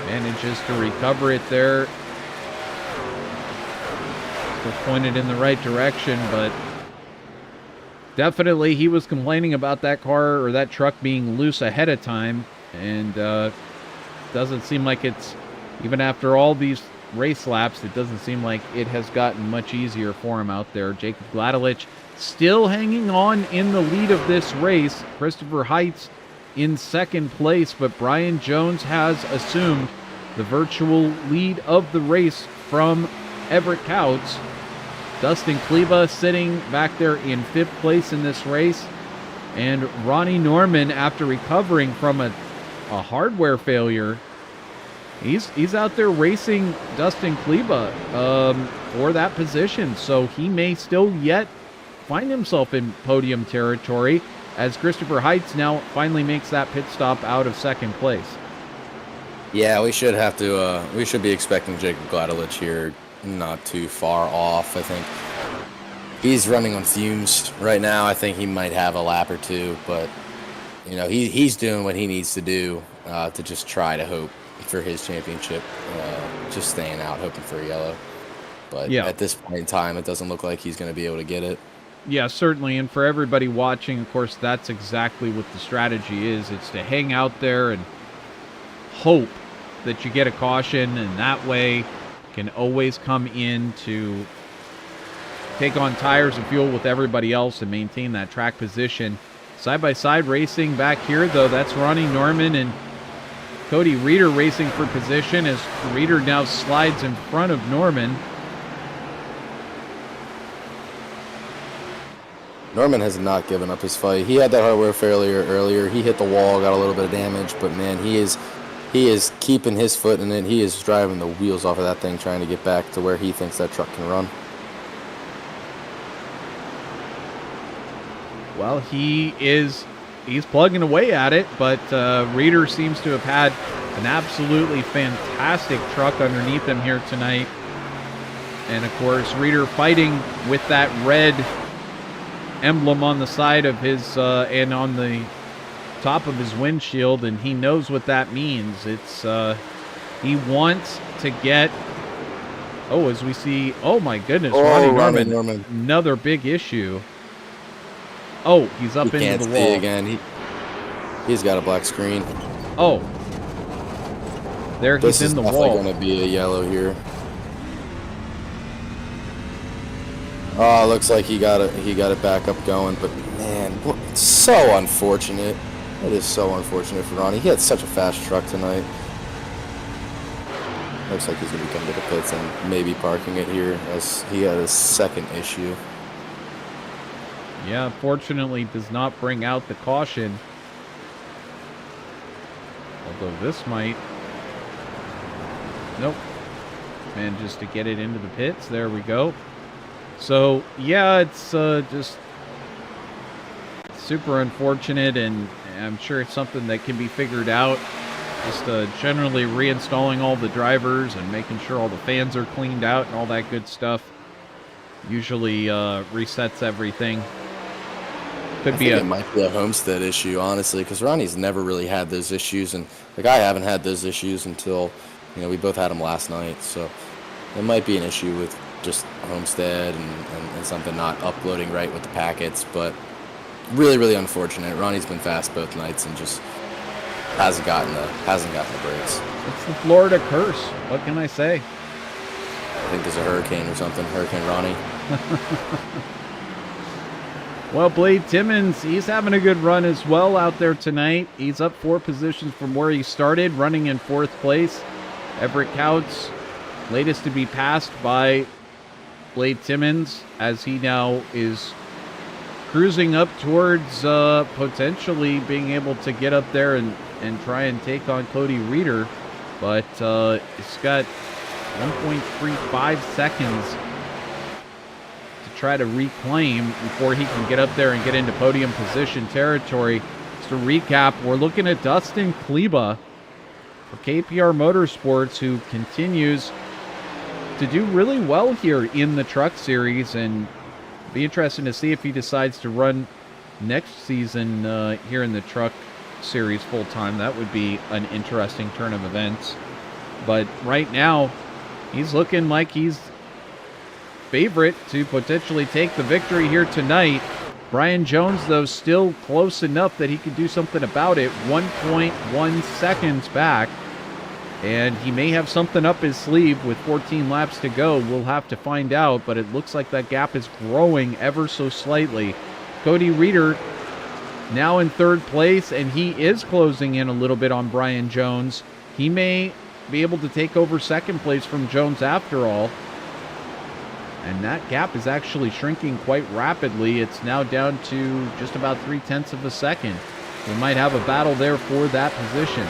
Manages to recover it there. Still pointed in the right direction, but definitely he was complaining about that car or that truck being loose ahead of time. And doesn't seem like it's, even after all these race laps, it doesn't seem like it has gotten much easier for him out there. Jacob Gladelich still hanging on in the lead of this race. Christopher Heights in second place, but Brian Jones has assumed the virtual lead of the race from Everett Couts. Dustin Kleba sitting back there in 5th place in this race. And Ronnie Norman, after recovering from a hardware failure, he's out there racing Dustin Kleba for that position. So he may still yet find himself in podium territory as Christopher Heights now finally makes that pit stop out of 2nd place. Yeah, we should have to. We should be expecting Jacob Gladelich here, not too far off. I think he's running on fumes right now. I think he might have a lap or two, but he's doing what he needs to do to just try to hope for his championship. Just staying out, hoping for a yellow. But at this point in time, it doesn't look like he's going to be able to get it. Yeah, certainly. And for everybody watching, of course, that's exactly what the strategy is. It's to hang out there and hope that you get a caution, and that way can always come in to take on tires and fuel with everybody else and maintain that track position Side-by-side racing back here, though. That's Ronnie Norman and Cody Reeder racing for position as Reeder now slides in front of Norman. Norman has not given up his fight. He had that hardware failure earlier. He hit the wall, got a little bit of damage, but man, he is keeping his foot in it. He is driving the wheels off of that thing, trying to get back to where he thinks that truck can run. Well, he's plugging away at it, but Reeder seems to have had an absolutely fantastic truck underneath him here tonight. And of course, Reeder fighting with that red emblem on the side of his and on the top of his windshield, and he knows what that means. It's he wants to get, as we see, oh my goodness, Ronnie Norman, another big issue. Oh, he's up into the wall again. He's got a black screen. Oh, there he's in the wall. This is definitely going to be a yellow here. Oh, looks like he got it back up going, but man, it's so unfortunate. It is so unfortunate for Ronnie. He had such a fast truck tonight. Looks like he's going to be coming to the pits and maybe parking it here as he had his second issue. Yeah, fortunately does not bring out the caution. Although this might. Nope. Manages to get it into the pits. There we go. So, yeah, it's just super unfortunate, and I'm sure it's something that can be figured out. Just generally reinstalling all the drivers and making sure all the fans are cleaned out and all that good stuff usually resets everything. It might be a Homestead issue, honestly, because Ronnie's never really had those issues, and like I haven't had those issues until we both had them last night. So it might be an issue with just Homestead and something not uploading right with the packets, but really, really unfortunate. Ronnie's been fast both nights and just hasn't gotten the breaks. It's the Florida curse. What can I say? I think there's a hurricane or something. Hurricane Ronnie. Well, Blade Timmons, he's having a good run as well out there tonight. He's up 4 positions from where he started, running in 4th place. Everett Couts, latest to be passed by Blade Timmons, as he now is cruising up towards potentially being able to get up there and try and take on Cody Reeder. But it's got 1.35 seconds to try to reclaim before he can get up there and get into podium position territory. Just to recap, we're looking at Dustin Kleba for KPR Motorsports, who continues to do really well here in the Truck Series, and be interesting to see if he decides to run next season here in the Truck Series full-time. That would be an interesting turn of events. But right now, he's looking like he's favorite to potentially take the victory here tonight. Brian Jones, though, still close enough that he could do something about it. 1.1 seconds back. And he may have something up his sleeve with 14 laps to go. We'll have to find out, but it looks like that gap is growing ever so slightly. Cody Reeder now in 3rd place, and he is closing in a little bit on Brian Jones. He may be able to take over 2nd place from Jones after all. And that gap is actually shrinking quite rapidly. It's now down to just about 0.3 of a second. We might have a battle there for that position.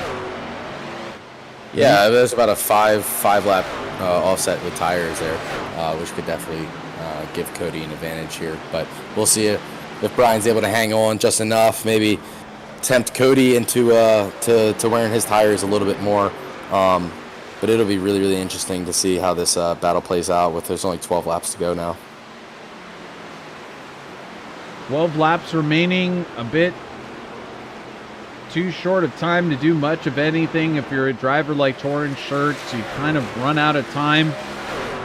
Yeah, there's about a five lap offset with tires there, which could definitely give Cody an advantage here. But we'll see if Brian's able to hang on just enough, maybe tempt Cody into to wearing his tires a little bit more. But it'll be really, really interesting to see how this battle plays out with there's only 12 laps to go now. 12 laps remaining, a bit too short of time to do much of anything. If you're a driver like Torrance Shirts, you kind of run out of time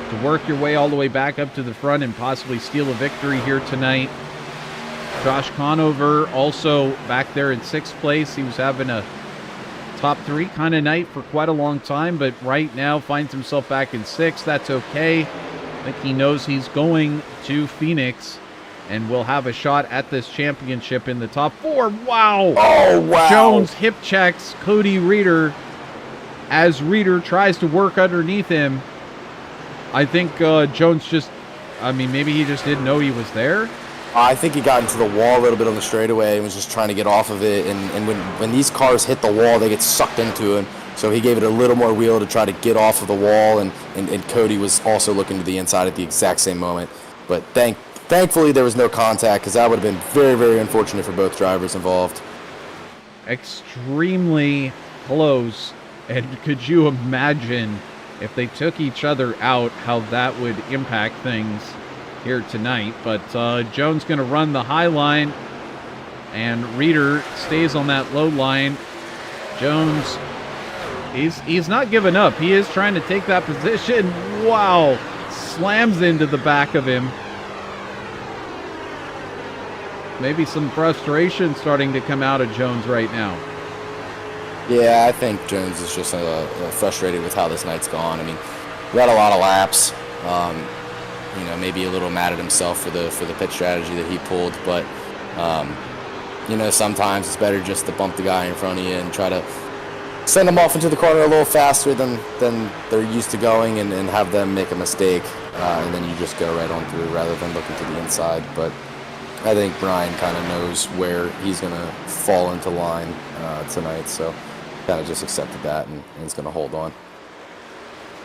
to work your way all the way back up to the front and possibly steal a victory here tonight. Josh Conover also back there in 6th place. He was having a top 3 kind of night for quite a long time, but right now finds himself back in 6th. That's okay. I think he knows he's going to Phoenix and will have a shot at this championship in the top 4. Wow! Oh, wow. Jones hip checks Cody Reeder as Reeder tries to work underneath him. I think Jones just, maybe he just didn't know he was there. I think he got into the wall a little bit on the straightaway and was just trying to get off of it. And when these cars hit the wall, they get sucked into him. So he gave it a little more wheel to try to get off of the wall. And Cody was also looking to the inside at the exact same moment. But thankfully, there was no contact, because that would have been very, very unfortunate for both drivers involved. Extremely close. And could you imagine if they took each other out, how that would impact things here tonight? But Jones going to run the high line, and Reeder stays on that low line. Jones, he's not giving up. He is trying to take that position. Wow. Slams into the back of him. Maybe some frustration starting to come out of Jones right now. Yeah, I think Jones is just frustrated with how this night's gone. I mean, we had a lot of laps. Maybe a little mad at himself for the pit strategy that he pulled. But, sometimes it's better just to bump the guy in front of you and try to send them off into the corner a little faster than they're used to going, and have them make a mistake. And then you just go right on through rather than looking to the inside. But I think Brian kind of knows where he's going to fall into line tonight. So kind of just accepted that, and he's going to hold on.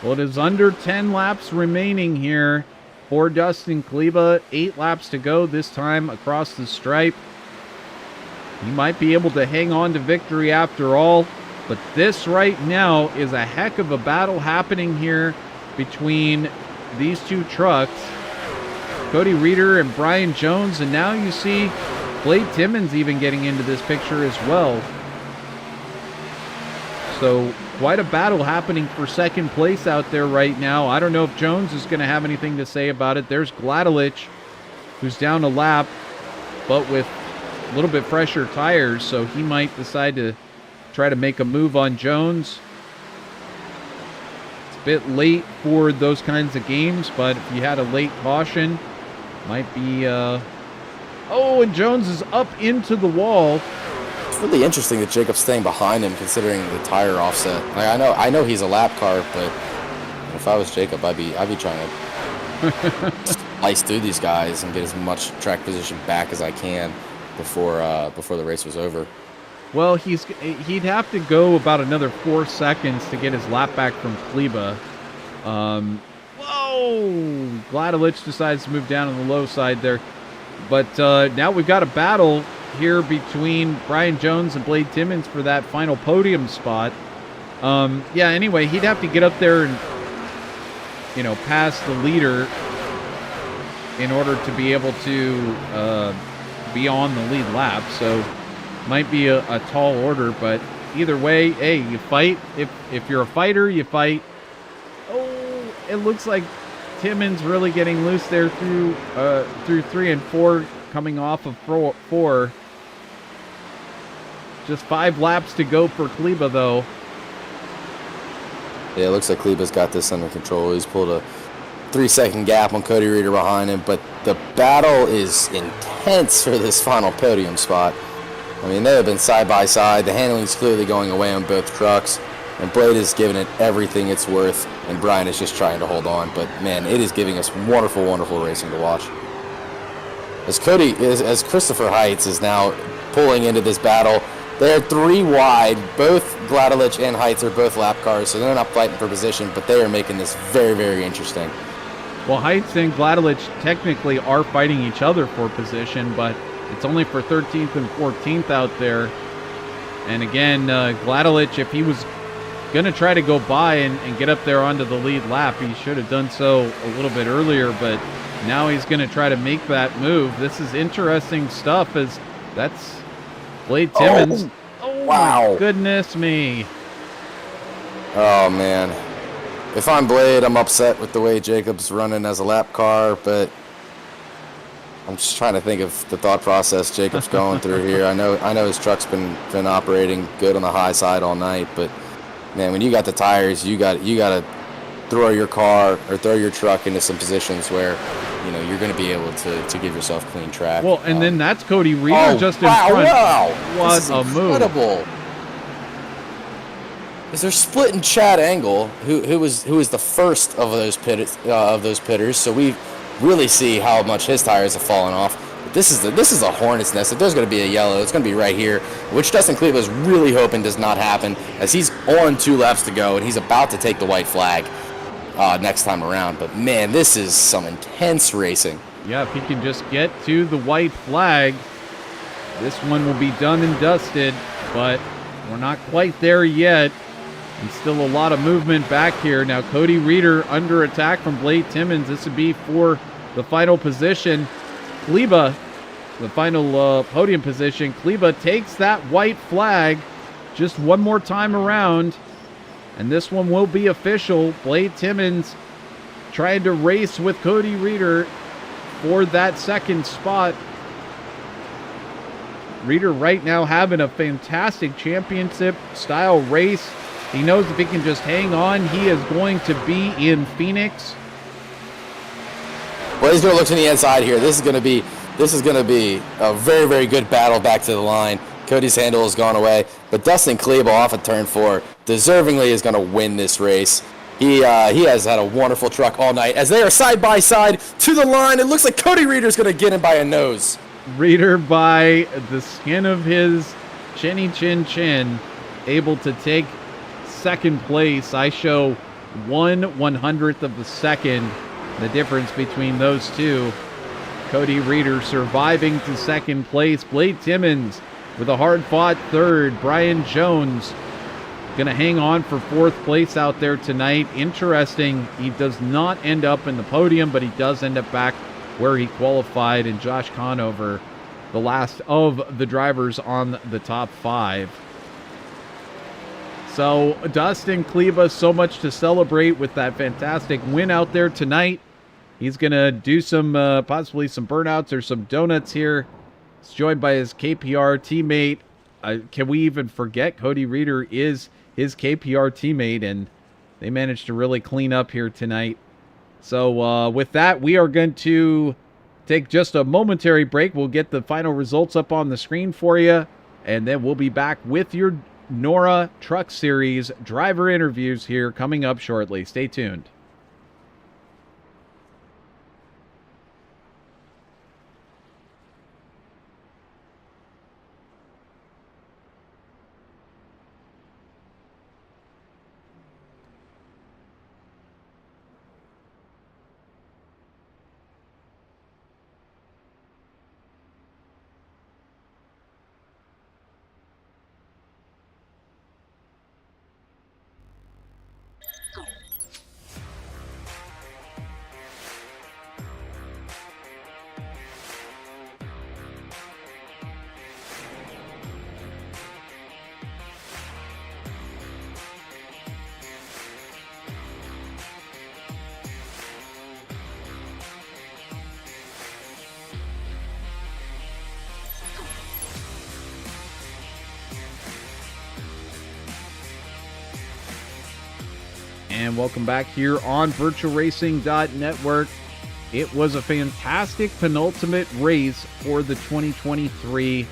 Well, it is under 10 laps remaining here for Dustin Kleba. 8 laps to go this time across the stripe. He might be able to hang on to victory after all, but this right now is a heck of a battle happening here between these two trucks, Cody Reeder and Brian Jones, and now you see Blade Timmons even getting into this picture as well. So quite a battle happening for second place out there right now. I don't know if Jones is going to have anything to say about it. There's Gladelich, who's down a lap, but with a little bit fresher tires, so he might decide to try to make a move on Jones. It's a bit late for those kinds of games, but if you had a late caution, might be... Oh, and Jones is up into the wall. It's really interesting that Jacob's staying behind him, considering the tire offset. Like, I know he's a lap car, but if I was Jacob, I'd be trying to slice through these guys and get as much track position back as I can before the race was over. Well, he'd have to go about another 4 seconds to get his lap back from Kleba. Whoa! Gladelich decides to move down on the low side there. But now we've got a battle here between Brian Jones and Blade Timmons for that final podium spot. Anyway, he'd have to get up there and, pass the leader in order to be able to be on the lead lap. So might be a tall order, but either way, hey, you fight. If you're a fighter, you fight. Oh, it looks like Timmons really getting loose there through 3 and 4, coming off of 4. Just 5 laps to go for Kleba, though. Yeah, it looks like Kleba's got this under control. He's pulled a 3-second gap on Cody Reeder behind him, but the battle is intense for this final podium spot. I mean, they have been side by side. The handling's clearly going away on both trucks, and Blade is giving it everything it's worth, and Brian is just trying to hold on. But man, it is giving us wonderful, wonderful racing to watch. As Christopher Heights is now pulling into this battle, they're 3 wide. Both Gladelich and Heights are both lap cars, so they're not fighting for position, but they are making this very, very interesting. Well, Heights and Gladelich technically are fighting each other for position, but it's only for 13th and 14th out there. And again, Gladelich, if he was going to try to go by and get up there onto the lead lap, he should have done so a little bit earlier, but now he's going to try to make that move. This is interesting stuff, as that's Blade Timmons. Oh wow. My goodness me. Oh, man. If I'm Blade, I'm upset with the way Jacob's running as a lap car, but I'm just trying to think of the thought process Jacob's going through here. I know his truck's been operating good on the high side all night, but man, when you got the tires, you got to throw your car or throw your truck into some positions where, you know, you're going to be able to give yourself clean track. Well, and then that's Cody Reeder just in front. Wow. What This is a incredible. move. Is they're splitting Chad Angle, who was the first of those pitters, so we really see how much his tires have fallen off. But this is a hornet's nest. If there's going to be a yellow, it's going to be right here, which Dustin Kleba is really hoping does not happen, as he's on 2 laps to go and he's about to take the white flag next time around. But man, this is some intense racing. Yeah, if he can just get to the white flag, this one will be done and dusted, but we're not quite there yet. And still a lot of movement back here. Now Cody Reeder under attack from Blade Timmons. This would be for the final position. Kleba, the final podium position. Kleba takes that white flag just one more time around. And this one will be official. Blade Timmons trying to race with Cody Reeder for that second spot. Reeder right now having a fantastic championship style race. He knows if he can just hang on, he is going to be in Phoenix. Well, he's going to look to the inside here. This is going to be a very, very good battle back to the line. Cody's handle has gone away, but Dustin Kleba off of turn 4 deservingly is going to win this race. He has had a wonderful truck all night. As they are side by side to the line, it looks like Cody Reeder's going to get him by a nose. Reeder by the skin of his chinny chin, able to take second place. I show 1/100th of a second, the difference between those two. Cody Reeder surviving to second place. Blade Timmons with a hard-fought third. Brian Jones going to hang on for 4th place out there tonight. Interesting, he does not end up in the podium, but he does end up back where he qualified. And Josh Conover, the last of the drivers on the top 5. So Dustin Kleba, so much to celebrate with that fantastic win out there tonight. He's going to do some, possibly some burnouts or some donuts here. He's joined by his KPR teammate. Can we even forget Cody Reeder is his KPR teammate, and they managed to really clean up here tonight. So with that, we are going to take just a momentary break. We'll get the final results up on the screen for you, and then we'll be back with your NORA Truck Series driver interviews here coming up shortly. Stay tuned. And welcome back here on VirtualRacing.Network. It was a fantastic penultimate race for the 2023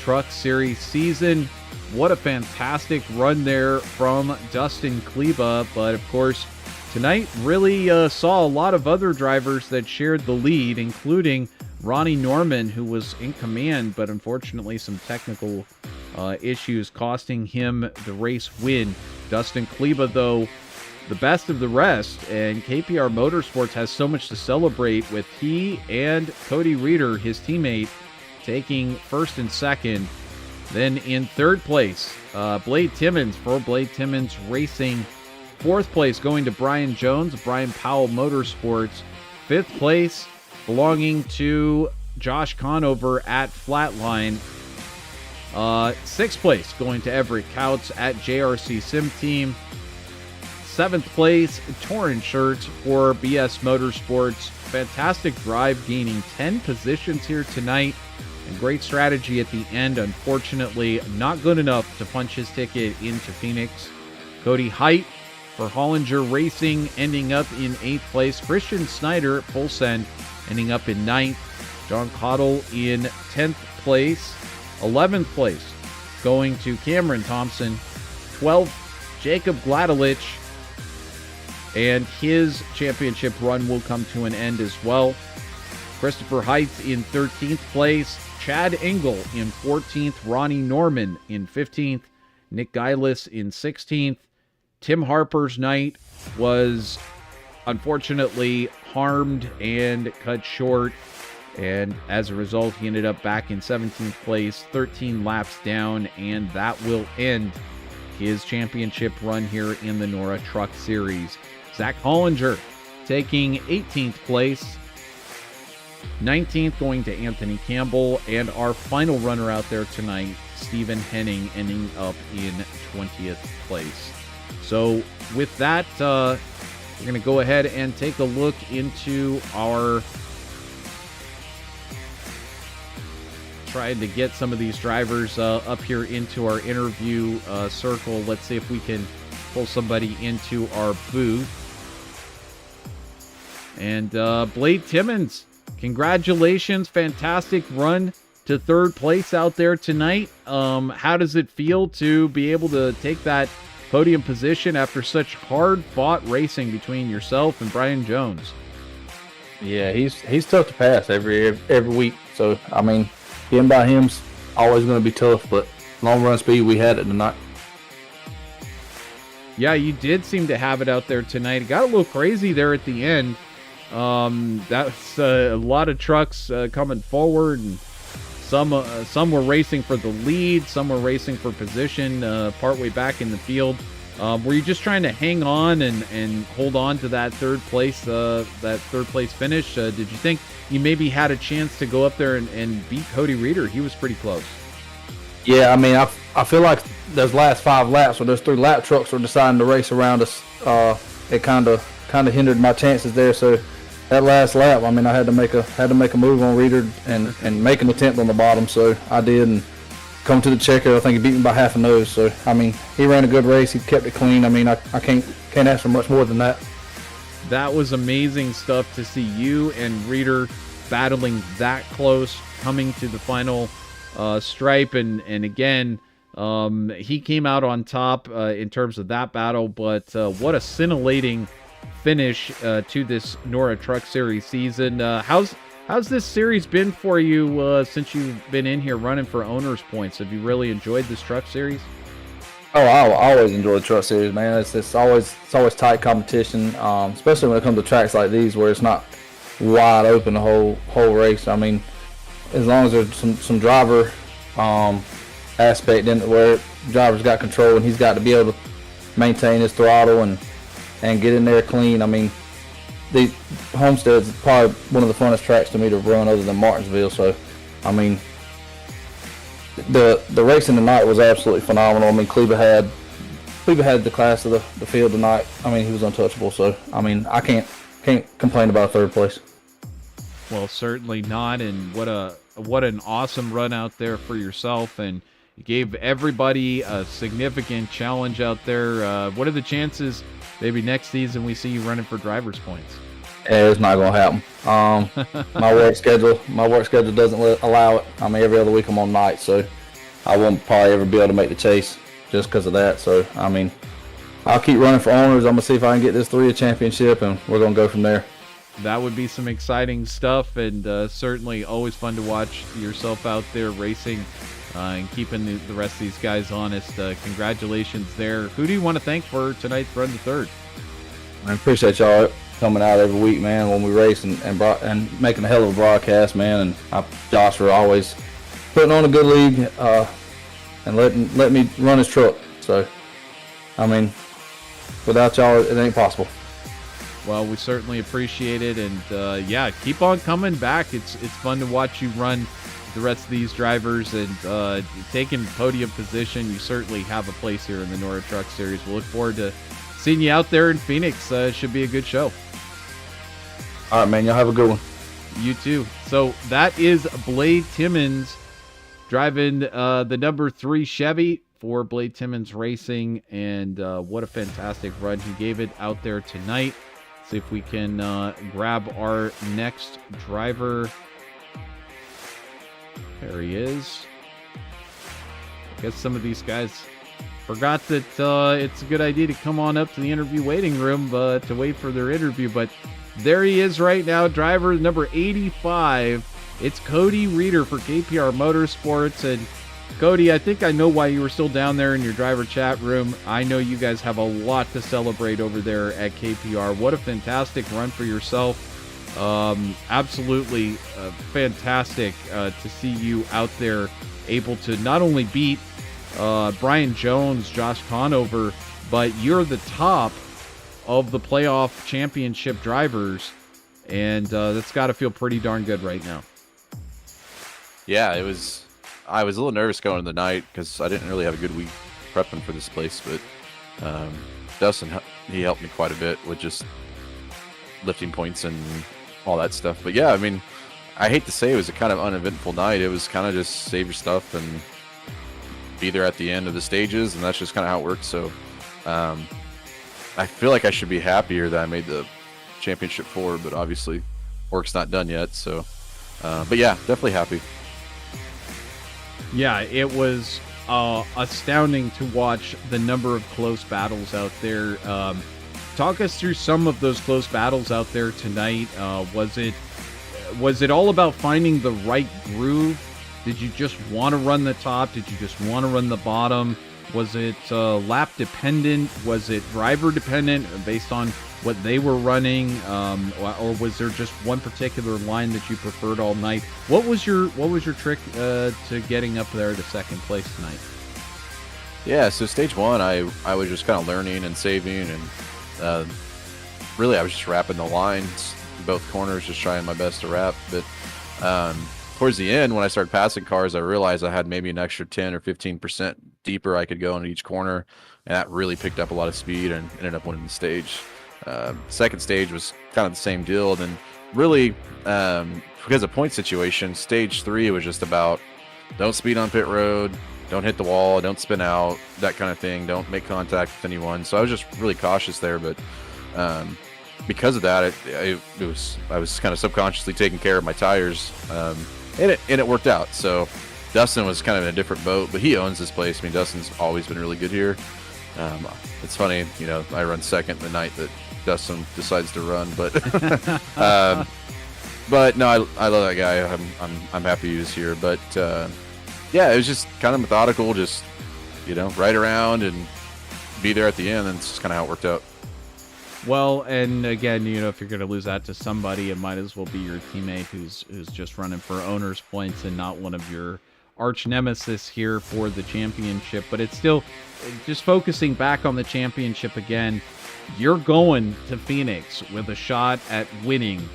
Truck Series season. What a fantastic run there from Dustin Kleba. But of course, tonight really saw a lot of other drivers that shared the lead, including Ronnie Norman, who was in command, but unfortunately some technical issues costing him the race win. Dustin Kleba, though, the best of the rest, and KPR Motorsports has so much to celebrate with he and Cody Reeder, his teammate, taking first and second. Then in third place, Blade Timmons for Blade Timmons Racing. Fourth place going to Brian Jones, Brian Powell Motorsports. Fifth place belonging to Josh Conover at Flatline. Sixth place going to Everett Couts at JRC Sim Team. Seventh place, Torrent shirts for BS Motorsports. Fantastic drive, gaining 10 positions here tonight. And great strategy at the end. Unfortunately, not good enough to punch his ticket into Phoenix. Cody Height for Hollinger Racing, ending up in 8th place. Christian Snyder at Full Send, ending up in 9th. John Cottle in 10th place. 11th place going to Cameron Thompson. 12th, Jacob Gladelich. And his championship run will come to an end as well. Christopher Heitz in 13th place. Chad Engel in 14th. Ronnie Norman in 15th. Nick Geilis in 16th. Tim Harper's night was unfortunately harmed and cut short. And as a result, he ended up back in 17th place, 13 laps down. And that will end his championship run here in the NORA Truck Series. Zach Hollinger taking 18th place. 19th going to Anthony Campbell. And our final runner out there tonight, Stephen Henning, ending up in 20th place. So with that, we're going to go ahead and take a look into our... trying to get some of these drivers up here into our interview circle. Let's see if we can pull somebody into our booth. And Blade Timmons, congratulations. Fantastic run to 3rd place out there tonight. How does it feel to be able to take that podium position after such hard-fought racing between yourself and Brian Jones? Yeah, he's tough to pass every week. So, I mean, getting by him's always going to be tough, but long run speed, we had it tonight. Yeah, you did seem to have it out there tonight. It got a little crazy there at the end. That's a lot of trucks coming forward, and some were racing for the lead, some were racing for position partway back in the field. Were you just trying to hang on and hold on to that third place finish? Did you think you maybe had a chance to go up there and beat Cody Reeder? He was pretty close. Yeah, I mean, I feel like those last 5 laps, when those 3 lap trucks were deciding to race around us, it kind of hindered my chances there. So that last lap, I mean, I had to make a move on Reeder and make an attempt on the bottom. So I did, and come to the checker. I think he beat me by half a nose. So I mean, he ran a good race. He kept it clean. I mean, I can't ask for much more than that. That was amazing stuff to see you and Reeder battling that close, coming to the final stripe, and again, he came out on top in terms of that battle. But what a scintillating finish to this NORA Truck Series season. How's this series been for you since you've been in here running for owners points? Have you really enjoyed this Truck Series? Oh, I always enjoy the Truck Series, man. It's always tight competition, especially when it comes to tracks like these where it's not wide open the whole race. I mean, as long as there's some driver aspect in it where driver's got control and he's got to be able to maintain his throttle and get in there clean. I mean, the Homestead's probably one of the funnest tracks to me to run other than Martinsville. So, I mean, the racing tonight was absolutely phenomenal. I mean, Kleba had the class of the field tonight. I mean, he was untouchable. So, I mean, I can't complain about 3rd place. Well, certainly not. And what an awesome run out there for yourself, and you gave everybody a significant challenge out there. What are the chances maybe next season we see you running for driver's points? Yeah, it's not gonna happen. My work schedule doesn't allow it. I mean, every other week I'm on night, so I won't probably ever be able to make the chase just because of that. So, I mean, I'll keep running for owners. I'm gonna see if I can get this 3 championship, and we're gonna go from there. That would be some exciting stuff, and certainly always fun to watch yourself out there racing and keeping the rest of these guys honest. Congratulations there. Who do you want to thank for tonight's run to 3rd? I appreciate y'all coming out every week, man, when we race and making a hell of a broadcast, man. And Josh are always putting on a good league and letting me run his truck. So, I mean, without y'all, it ain't possible. Well, we certainly appreciate it, and yeah, keep on coming back. It's fun to watch you run the rest of these drivers and taking podium position. You certainly have a place here in the NORA Truck Series. We'll look forward to seeing you out there in Phoenix. Should be a good show. All right, man. Y'all have a good one. You too. So that is Blade Timmons driving the number 3 Chevy for Blade Timmons Racing, and what a fantastic run he gave it out there tonight. See if we can grab our next driver. There he is. I guess some of these guys forgot that it's a good idea to come on up to the interview waiting room to wait for their interview, but there he is right now, driver number 85. It's Cody Reeder for KPR Motorsports. And Cody, I think I know why you were still down there in your driver chat room. I know you guys have a lot to celebrate over there at KPR. What a fantastic run for yourself. Absolutely fantastic to see you out there able to not only beat Brian Jones, Josh Conover, but you're the top of the playoff championship drivers, and that's got to feel pretty darn good right now. Yeah, it was. I was a little nervous going into the night because I didn't really have a good week prepping for this place, but Dustin, he helped me quite a bit with just lifting points and all that stuff. But yeah, I mean, I hate to say it was a kind of uneventful night. It was kind of just save your stuff and be there at the end of the stages, and that's just kind of how it works. So I feel like I should be happier that I made the championship 4, but obviously work's not done yet. So, but yeah, definitely happy. Yeah, it was astounding to watch the number of close battles out there. Talk us through some of those close battles out there tonight. Was it all about finding the right groove? Did you just want to run the top? Did you just want to run the bottom? Was it lap dependent? Was it driver dependent based on what they were running, or was there just one particular line that you preferred all night? What was your trick to getting up there to second place tonight? Yeah, so stage 1, I was just kind of learning and saving, and really I was just wrapping the lines, both corners, just trying my best to wrap. But towards the end, when I started passing cars, I realized I had maybe an extra 10 or 15% deeper I could go in each corner, and that really picked up a lot of speed and ended up winning the stage. Second stage was kind of the same deal, and then really because of point situation, stage 3 was just about don't speed on pit road, don't hit the wall, don't spin out, that kind of thing, don't make contact with anyone. So I was just really cautious there, but because of that, I was kind of subconsciously taking care of my tires, and it worked out. So Dustin was kind of in a different boat, but he owns this place. I mean, Dustin's always been really good here. It's funny, you know, I run second the night that Dustin decides to run, but but no, I love that guy. I'm happy he was here. But yeah, it was just kind of methodical, just, you know, ride around and be there at the end, and it's just kind of how it worked out. Well, and again, you know, if you're going to lose that to somebody, it might as well be your teammate who's just running for owner's points and not one of your arch nemesis here for the championship. But it's still just focusing back on the championship again. You're going to Phoenix with a shot at winning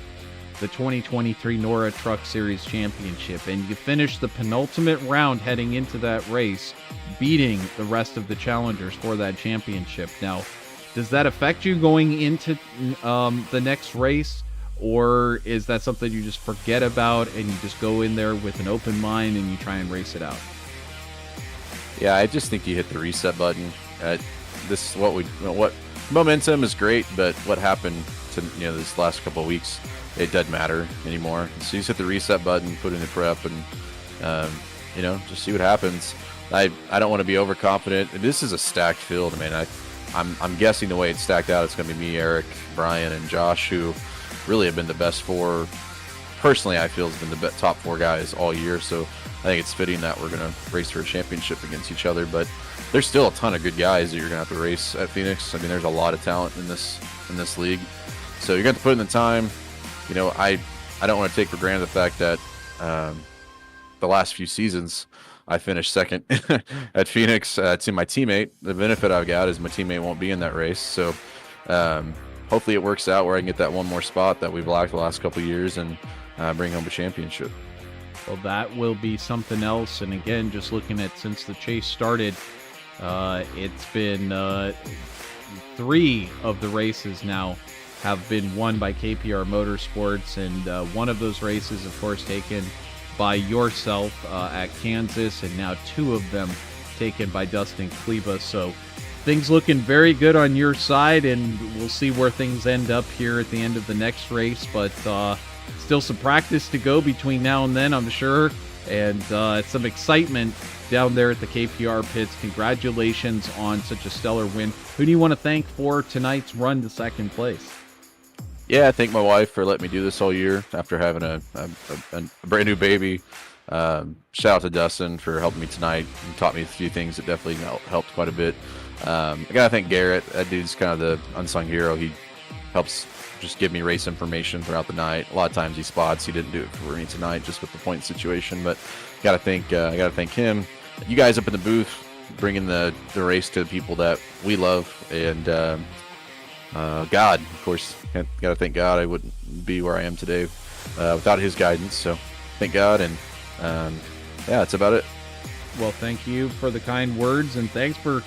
the 2023 NORA Truck Series Championship, and you finish the penultimate round heading into that race, beating the rest of the challengers for that championship. Now, does that affect you going into the next race, or is that something you just forget about and you just go in there with an open mind and you try and race it out? Yeah, I just think you hit the reset button. This is what momentum is great, but what happened to, you know, this last couple of weeks, it doesn't matter anymore. So you just hit the reset button, put in the prep, and you know, just see what happens. I don't want to be overconfident. This is a stacked field. I mean, I'm guessing the way it's stacked out, it's going to be me, Eric, Brian, and Josh, who really have been the best 4. Personally, I feel has been the top 4 guys all year. So I think it's fitting that we're going to race for a championship against each other. But there's still a ton of good guys that you're going to have to race at Phoenix. I mean, there's a lot of talent in this league. So you're going to have to put in the time. You know, I don't want to take for granted the fact that the last few seasons I finished second at Phoenix to my teammate. The benefit I've got is my teammate won't be in that race. So hopefully it works out where I can get that one more spot that we've lacked the last couple of years and bring home a championship. Well, that will be something else. And again, just looking at since the chase started, it's been 3 of the races now have been won by KPR Motorsports, and one of those races, of course, taken by yourself at Kansas, and now 2 of them taken by Dustin Kleba. So things looking very good on your side, and we'll see where things end up here at the end of the next race. But still some practice to go between now and then, I'm sure, and some excitement down there at the KPR pits. Congratulations on such a stellar win. Who do you want to thank for tonight's run to second place? Yeah, I thank my wife for letting me do this all year after having a brand new baby. Shout out to Dustin for helping me tonight and taught me a few things that definitely helped quite a bit. I gotta thank Garrett. That dude's kind of the unsung hero. He helps just give me race information throughout the night. A lot of times he spots. He didn't do it for me tonight just with the point situation, but I gotta thank him. You guys up in the booth bringing the race to the people that we love, and God, of course. Gotta thank God. I wouldn't be where I am today without his guidance. So thank God, and yeah, that's about it. Well, thank you for the kind words, and thanks for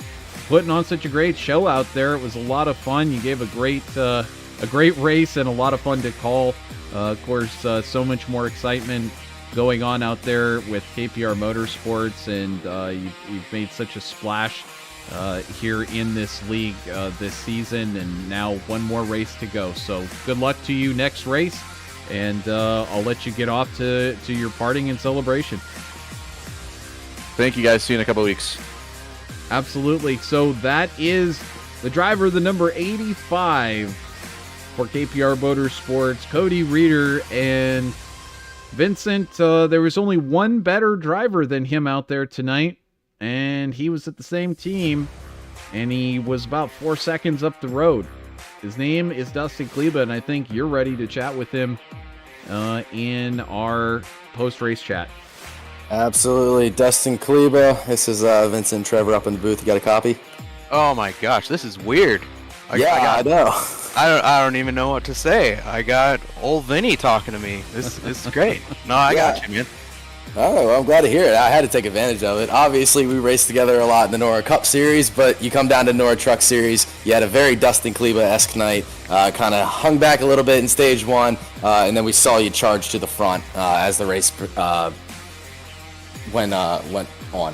putting on such a great show out there. It was a lot of fun. You gave a great race and a lot of fun to call. Of course, so much more excitement going on out there with KPR Motorsports, and you've made such a splash here in this league this season, and now one more race to go. So good luck to you next race, and I'll let you get off to your partying and celebration. Thank you guys. See you in a couple of weeks. Absolutely. So that is the driver, the number 85 for KPR Motorsports, Cody Reeder. And Vincent, there was only one better driver than him out there tonight, and he was at the same team, and he was about 4 seconds up the road. His name is Dustin Kleba, and I think you're ready to chat with him in our post-race chat. Absolutely. Dustin Kleba. This is Vincent and Trevor up in the booth. You got a copy? Oh my gosh, this is weird. I know. I don't even know what to say. I got old Vinny talking to me. This is great. No, I got you, man. Oh, well, I'm glad to hear it. I had to take advantage of it. Obviously, we raced together a lot in the NORA Cup Series, but you come down to NORA Truck Series, you had a very Dustin Kleba-esque night, kind of hung back a little bit in stage one, and then we saw you charge to the front as the race went on.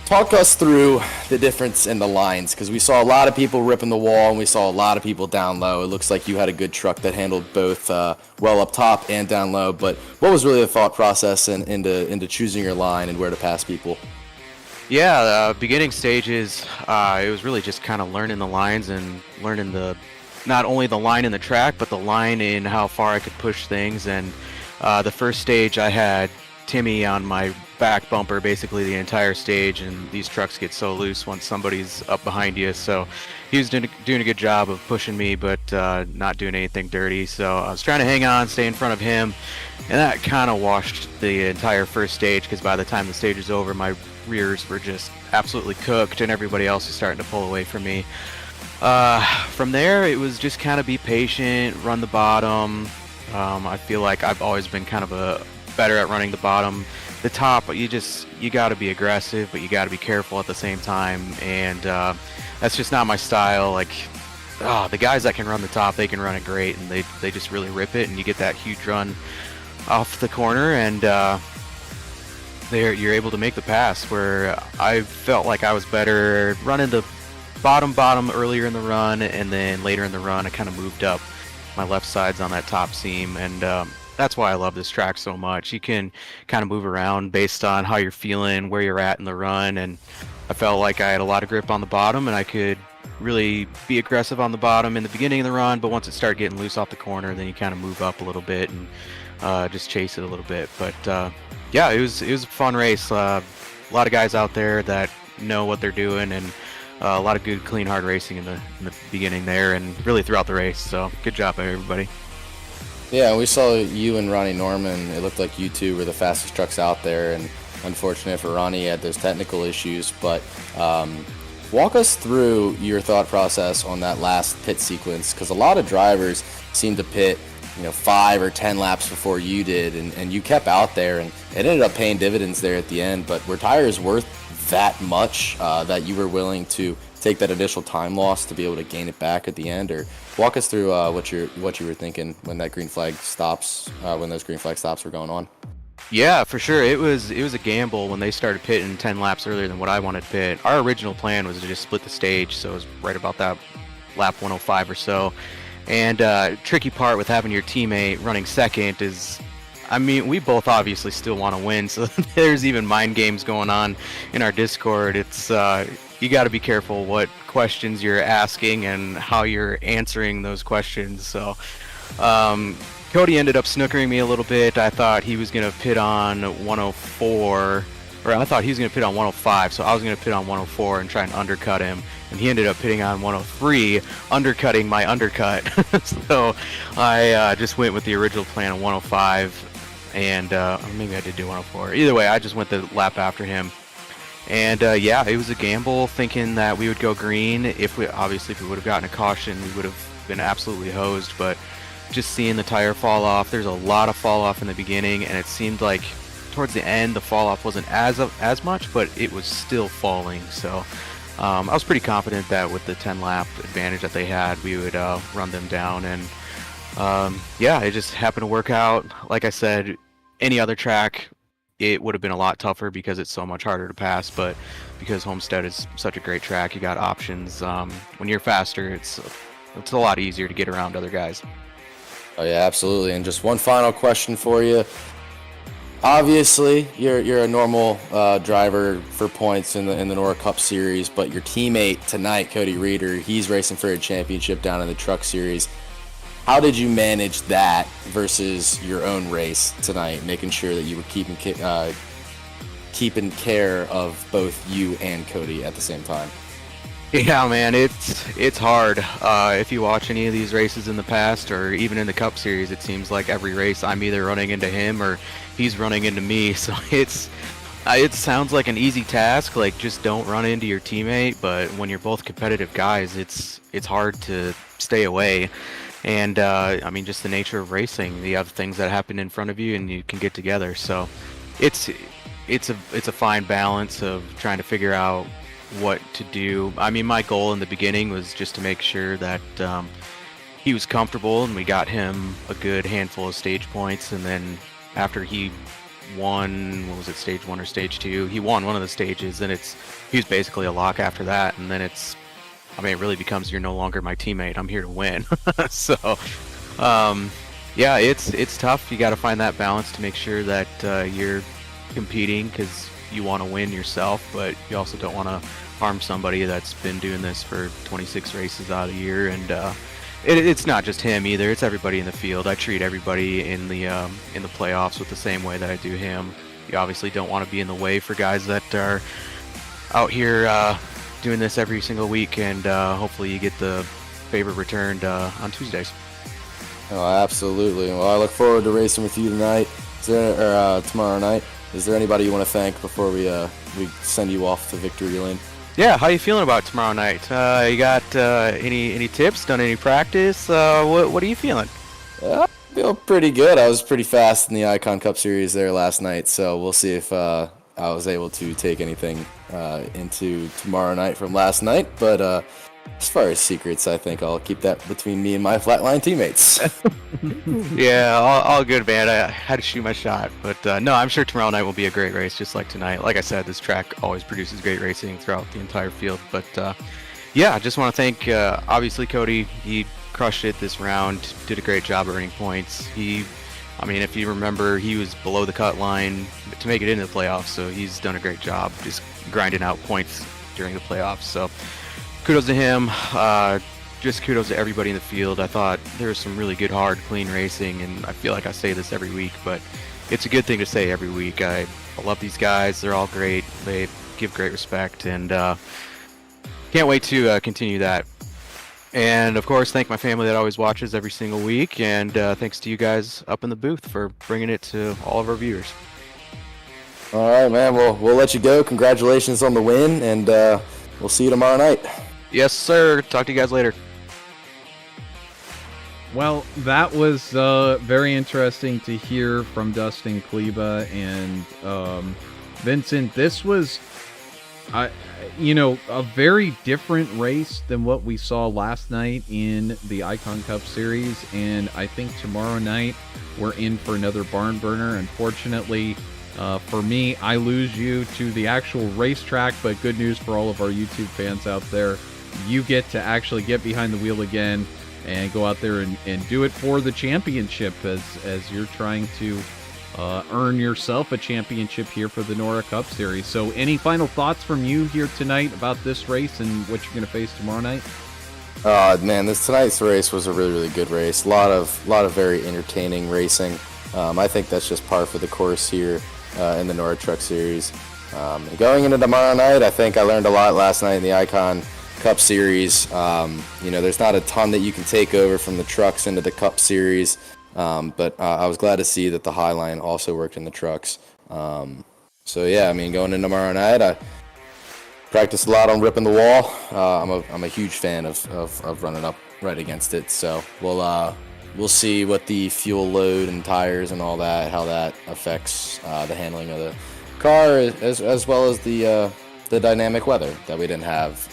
Talk us through the difference in the lines, because we saw a lot of people ripping the wall and we saw a lot of people down low. It looks like you had a good truck that handled both well up top and down low, but what was really the thought process into choosing your line and where to pass people? Yeah, beginning stages, it was really just kind of learning the lines and learning not only the line in the track, but the line in how far I could push things. And the first stage I had Timmy on my back bumper basically the entire stage, and these trucks get so loose once somebody's up behind you, so he was doing a good job of pushing me, but not doing anything dirty. So I was trying to hang on, stay in front of him, and that kind of washed the entire first stage, because by the time the stage was over, my rears were just absolutely cooked and everybody else was starting to pull away from me. From there, it was just kind of be patient, run the bottom. I feel like I've always been kind of better at running the bottom. The top, you got to be aggressive, but you got to be careful at the same time, and that's just not my style. Like, the guys that can run the top, they can run it great, and they just really rip it, and you get that huge run off the corner, and you're able to make the pass, where I felt like I was better running the bottom earlier in the run, and then later in the run I kind of moved up my left sides on that top seam, and that's why I love this track so much. You can kind of move around based on how you're feeling, where you're at in the run, and I felt like I had a lot of grip on the bottom, and I could really be aggressive on the bottom in the beginning of the run, but once it started getting loose off the corner, then you kind of move up a little bit and just chase it a little bit. But yeah, it was a fun race. A lot of guys out there that know what they're doing, and a lot of good, clean, hard racing in the beginning there, and really throughout the race. So good job, everybody. Yeah, we saw you and Ronnie Norman. It looked like you two were the fastest trucks out there, and unfortunate for Ronnie, he had those technical issues. But walk us through your thought process on that last pit sequence, because a lot of drivers seem to pit 5 or 10 laps before you did, and you kept out there, and it ended up paying dividends there at the end. But were tires worth that much that you were willing to take that initial time loss to be able to gain it back at the end? Or walk us through what you were thinking when that green flag stops, when those green flag stops were going on. Yeah, for sure. It was a gamble when they started pitting 10 laps earlier than what I wanted to pit. Our original plan was to just split the stage, so it was right about that lap 105 or so. And tricky part with having your teammate running second is, I mean, we both obviously still want to win, so there's even mind games going on in our Discord. It's you got to be careful what questions you're asking and how you're answering those questions. So Cody ended up snookering me a little bit. I thought he was going to pit on 104, or I thought he was going to pit on 105, so I was going to pit on 104 and try and undercut him. And he ended up pitting on 103, undercutting my undercut. So I just went with the original plan of 105, and or maybe I did do 104. Either way, I just went the lap after him. And yeah, it was a gamble thinking that we would go green. If we would have gotten a caution, we would have been absolutely hosed. But just seeing the tire fall off, there's a lot of fall off in the beginning, and it seemed like towards the end the fall off wasn't as much, but it was still falling. So I was pretty confident that with the 10 lap advantage that they had, we would run them down. And yeah, it just happened to work out. Like I said, any other track, it would have been a lot tougher because it's so much harder to pass, but because Homestead is such a great track, you got options. When you're faster, it's a lot easier to get around other guys. Oh yeah, absolutely. And just one final question for you. Obviously, you're a normal driver for points in the NORA Cup Series, but your teammate tonight, Cody Reeder, he's racing for a championship down in the Truck Series. How did you manage that versus your own race tonight, making sure that you were keeping care of both you and Cody at the same time? Yeah, man, it's hard. If you watch any of these races in the past, or even in the Cup Series, it seems like every race I'm either running into him or he's running into me. So it sounds like an easy task, like just don't run into your teammate. But when you're both competitive guys, it's hard to stay away. And I mean, just the nature of racing, you have things that happen in front of you, and you can get together. So it's a fine balance of trying to figure out what to do. I mean, my goal in the beginning was just to make sure that he was comfortable, and we got him a good handful of stage points. And then after he won, what was it, stage 1 or stage 2? He won one of the stages, and he was basically a lock after that. And then it really becomes, you're no longer my teammate, I'm here to win. So yeah, it's tough. You got to find that balance to make sure that you're competing because you want to win yourself, but you also don't want to harm somebody that's been doing this for 26 races out of the year. And it's not just him either, it's everybody in the field. I treat everybody in the playoffs with the same way that I do him. You obviously don't want to be in the way for guys that are out here doing this every single week, and hopefully you get the favor returned on Tuesdays. Oh, absolutely. Well, I look forward to racing with you tonight, or tomorrow night. Is there anybody you want to thank before we send you off to victory lane? Yeah, how you feeling about tomorrow night? You got any tips? Done any practice? What are you feeling? I feel pretty good. I was pretty fast in the Icon Cup Series there last night, so we'll see if I was able to take anything into tomorrow night from last night. But as far as secrets, I think I'll keep that between me and my flatline teammates. Yeah, all good, man. I had to shoot my shot. But no, I'm sure tomorrow night will be a great race, just like tonight. Like I said, this track always produces great racing throughout the entire field. But yeah, I just want to thank, obviously, Cody. He crushed it this round, did a great job earning points. If you remember, he was below the cut line to make it into the playoffs, so he's done a great job just grinding out points during the playoffs. So kudos to him. Just kudos to everybody in the field. I thought there was some really good, hard, clean racing, and I feel like I say this every week, but it's a good thing to say every week. I love these guys. They're all great. They give great respect, and can't wait to continue that. And of course, thank my family that always watches every single week, and thanks to you guys up in the booth for bringing it to all of our viewers. All right, man. We'll let you go. Congratulations on the win, and we'll see you tomorrow night. Yes, sir. Talk to you guys later. Well, that was very interesting to hear from Dustin Kleba and Vincent. This was A very different race than what we saw last night in the Icon Cup Series, and I think tomorrow night we're in for another barn burner. Unfortunately, for me, I lose you to the actual racetrack, but good news for all of our YouTube fans out there. You get to actually get behind the wheel again and go out there and do it for the championship as you're trying to earn yourself a championship here for the NORA Cup Series. So any final thoughts from you here tonight about this race and what you're going to face tomorrow night? Man, tonight's race was a really, really good race. A lot of very entertaining racing. I think that's just par for the course here in the NORA Truck Series. Going into tomorrow night, I think I learned a lot last night in the Icon Cup Series. There's not a ton that you can take over from the trucks into the Cup Series. But I was glad to see that the High Line also worked in the trucks. Going into tomorrow night, I practiced a lot on ripping the wall. I'm a huge fan of running up right against it. So we'll see what the fuel load and tires and all that, how that affects the handling of the car, as well as the dynamic weather that we didn't have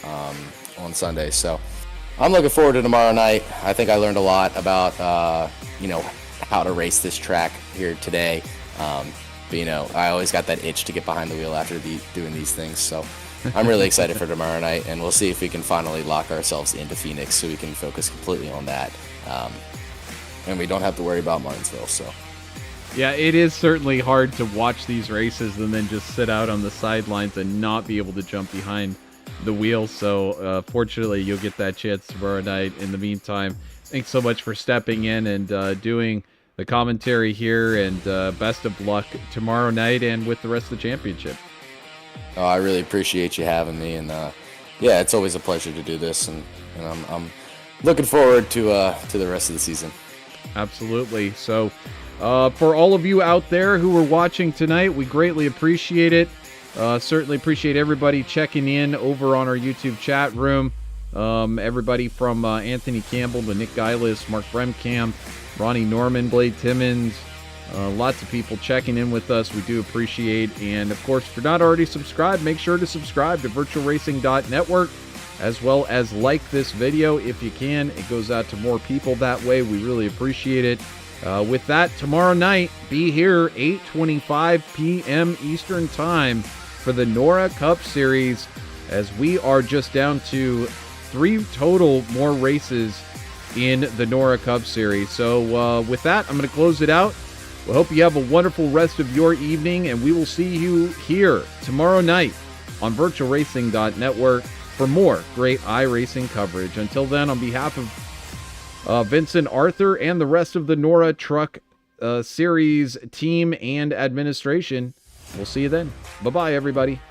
on Sunday. So I'm looking forward to tomorrow night. I think I learned a lot about, how to race this track here today. I always got that itch to get behind the wheel after doing these things. So I'm really excited for tomorrow night, and we'll see if we can finally lock ourselves into Phoenix so we can focus completely on that. And we don't have to worry about Martinsville. So. Yeah, it is certainly hard to watch these races and then just sit out on the sidelines and not be able to jump behind the wheel. So fortunately, you'll get that chance tomorrow night. In the meantime, thanks so much for stepping in and doing the commentary here, and best of luck tomorrow night and with the rest of the championship. Oh, I really appreciate you having me, and it's always a pleasure to do this, and I'm looking forward to the rest of the season. Absolutely. So for all of you out there who were watching tonight, we greatly appreciate it. Certainly appreciate everybody checking in over on our YouTube chat room. Everybody from Anthony Campbell to Nick Geilis, Mark Bremkamp, Ronnie Norman, Blade Timmons, lots of people checking in with us. We do appreciate. And of course, if you're not already subscribed, make sure to subscribe to VirtualRacing.Network, as well as like this video if you can. It goes out to more people that way. We really appreciate it. With that, tomorrow night, be here 8:25 p.m. Eastern Time for the NORA Cup Series, as we are just down to 3 total more races in the NORA Cup Series. So with that, I'm going to close it out. We hope you have a wonderful rest of your evening, and we will see you here tomorrow night on VirtualRacing.Network for more great iRacing coverage. Until then, on behalf of Vincent, Arthur, and the rest of the NORA Truck Series team and administration, we'll see you then. Bye-bye, everybody.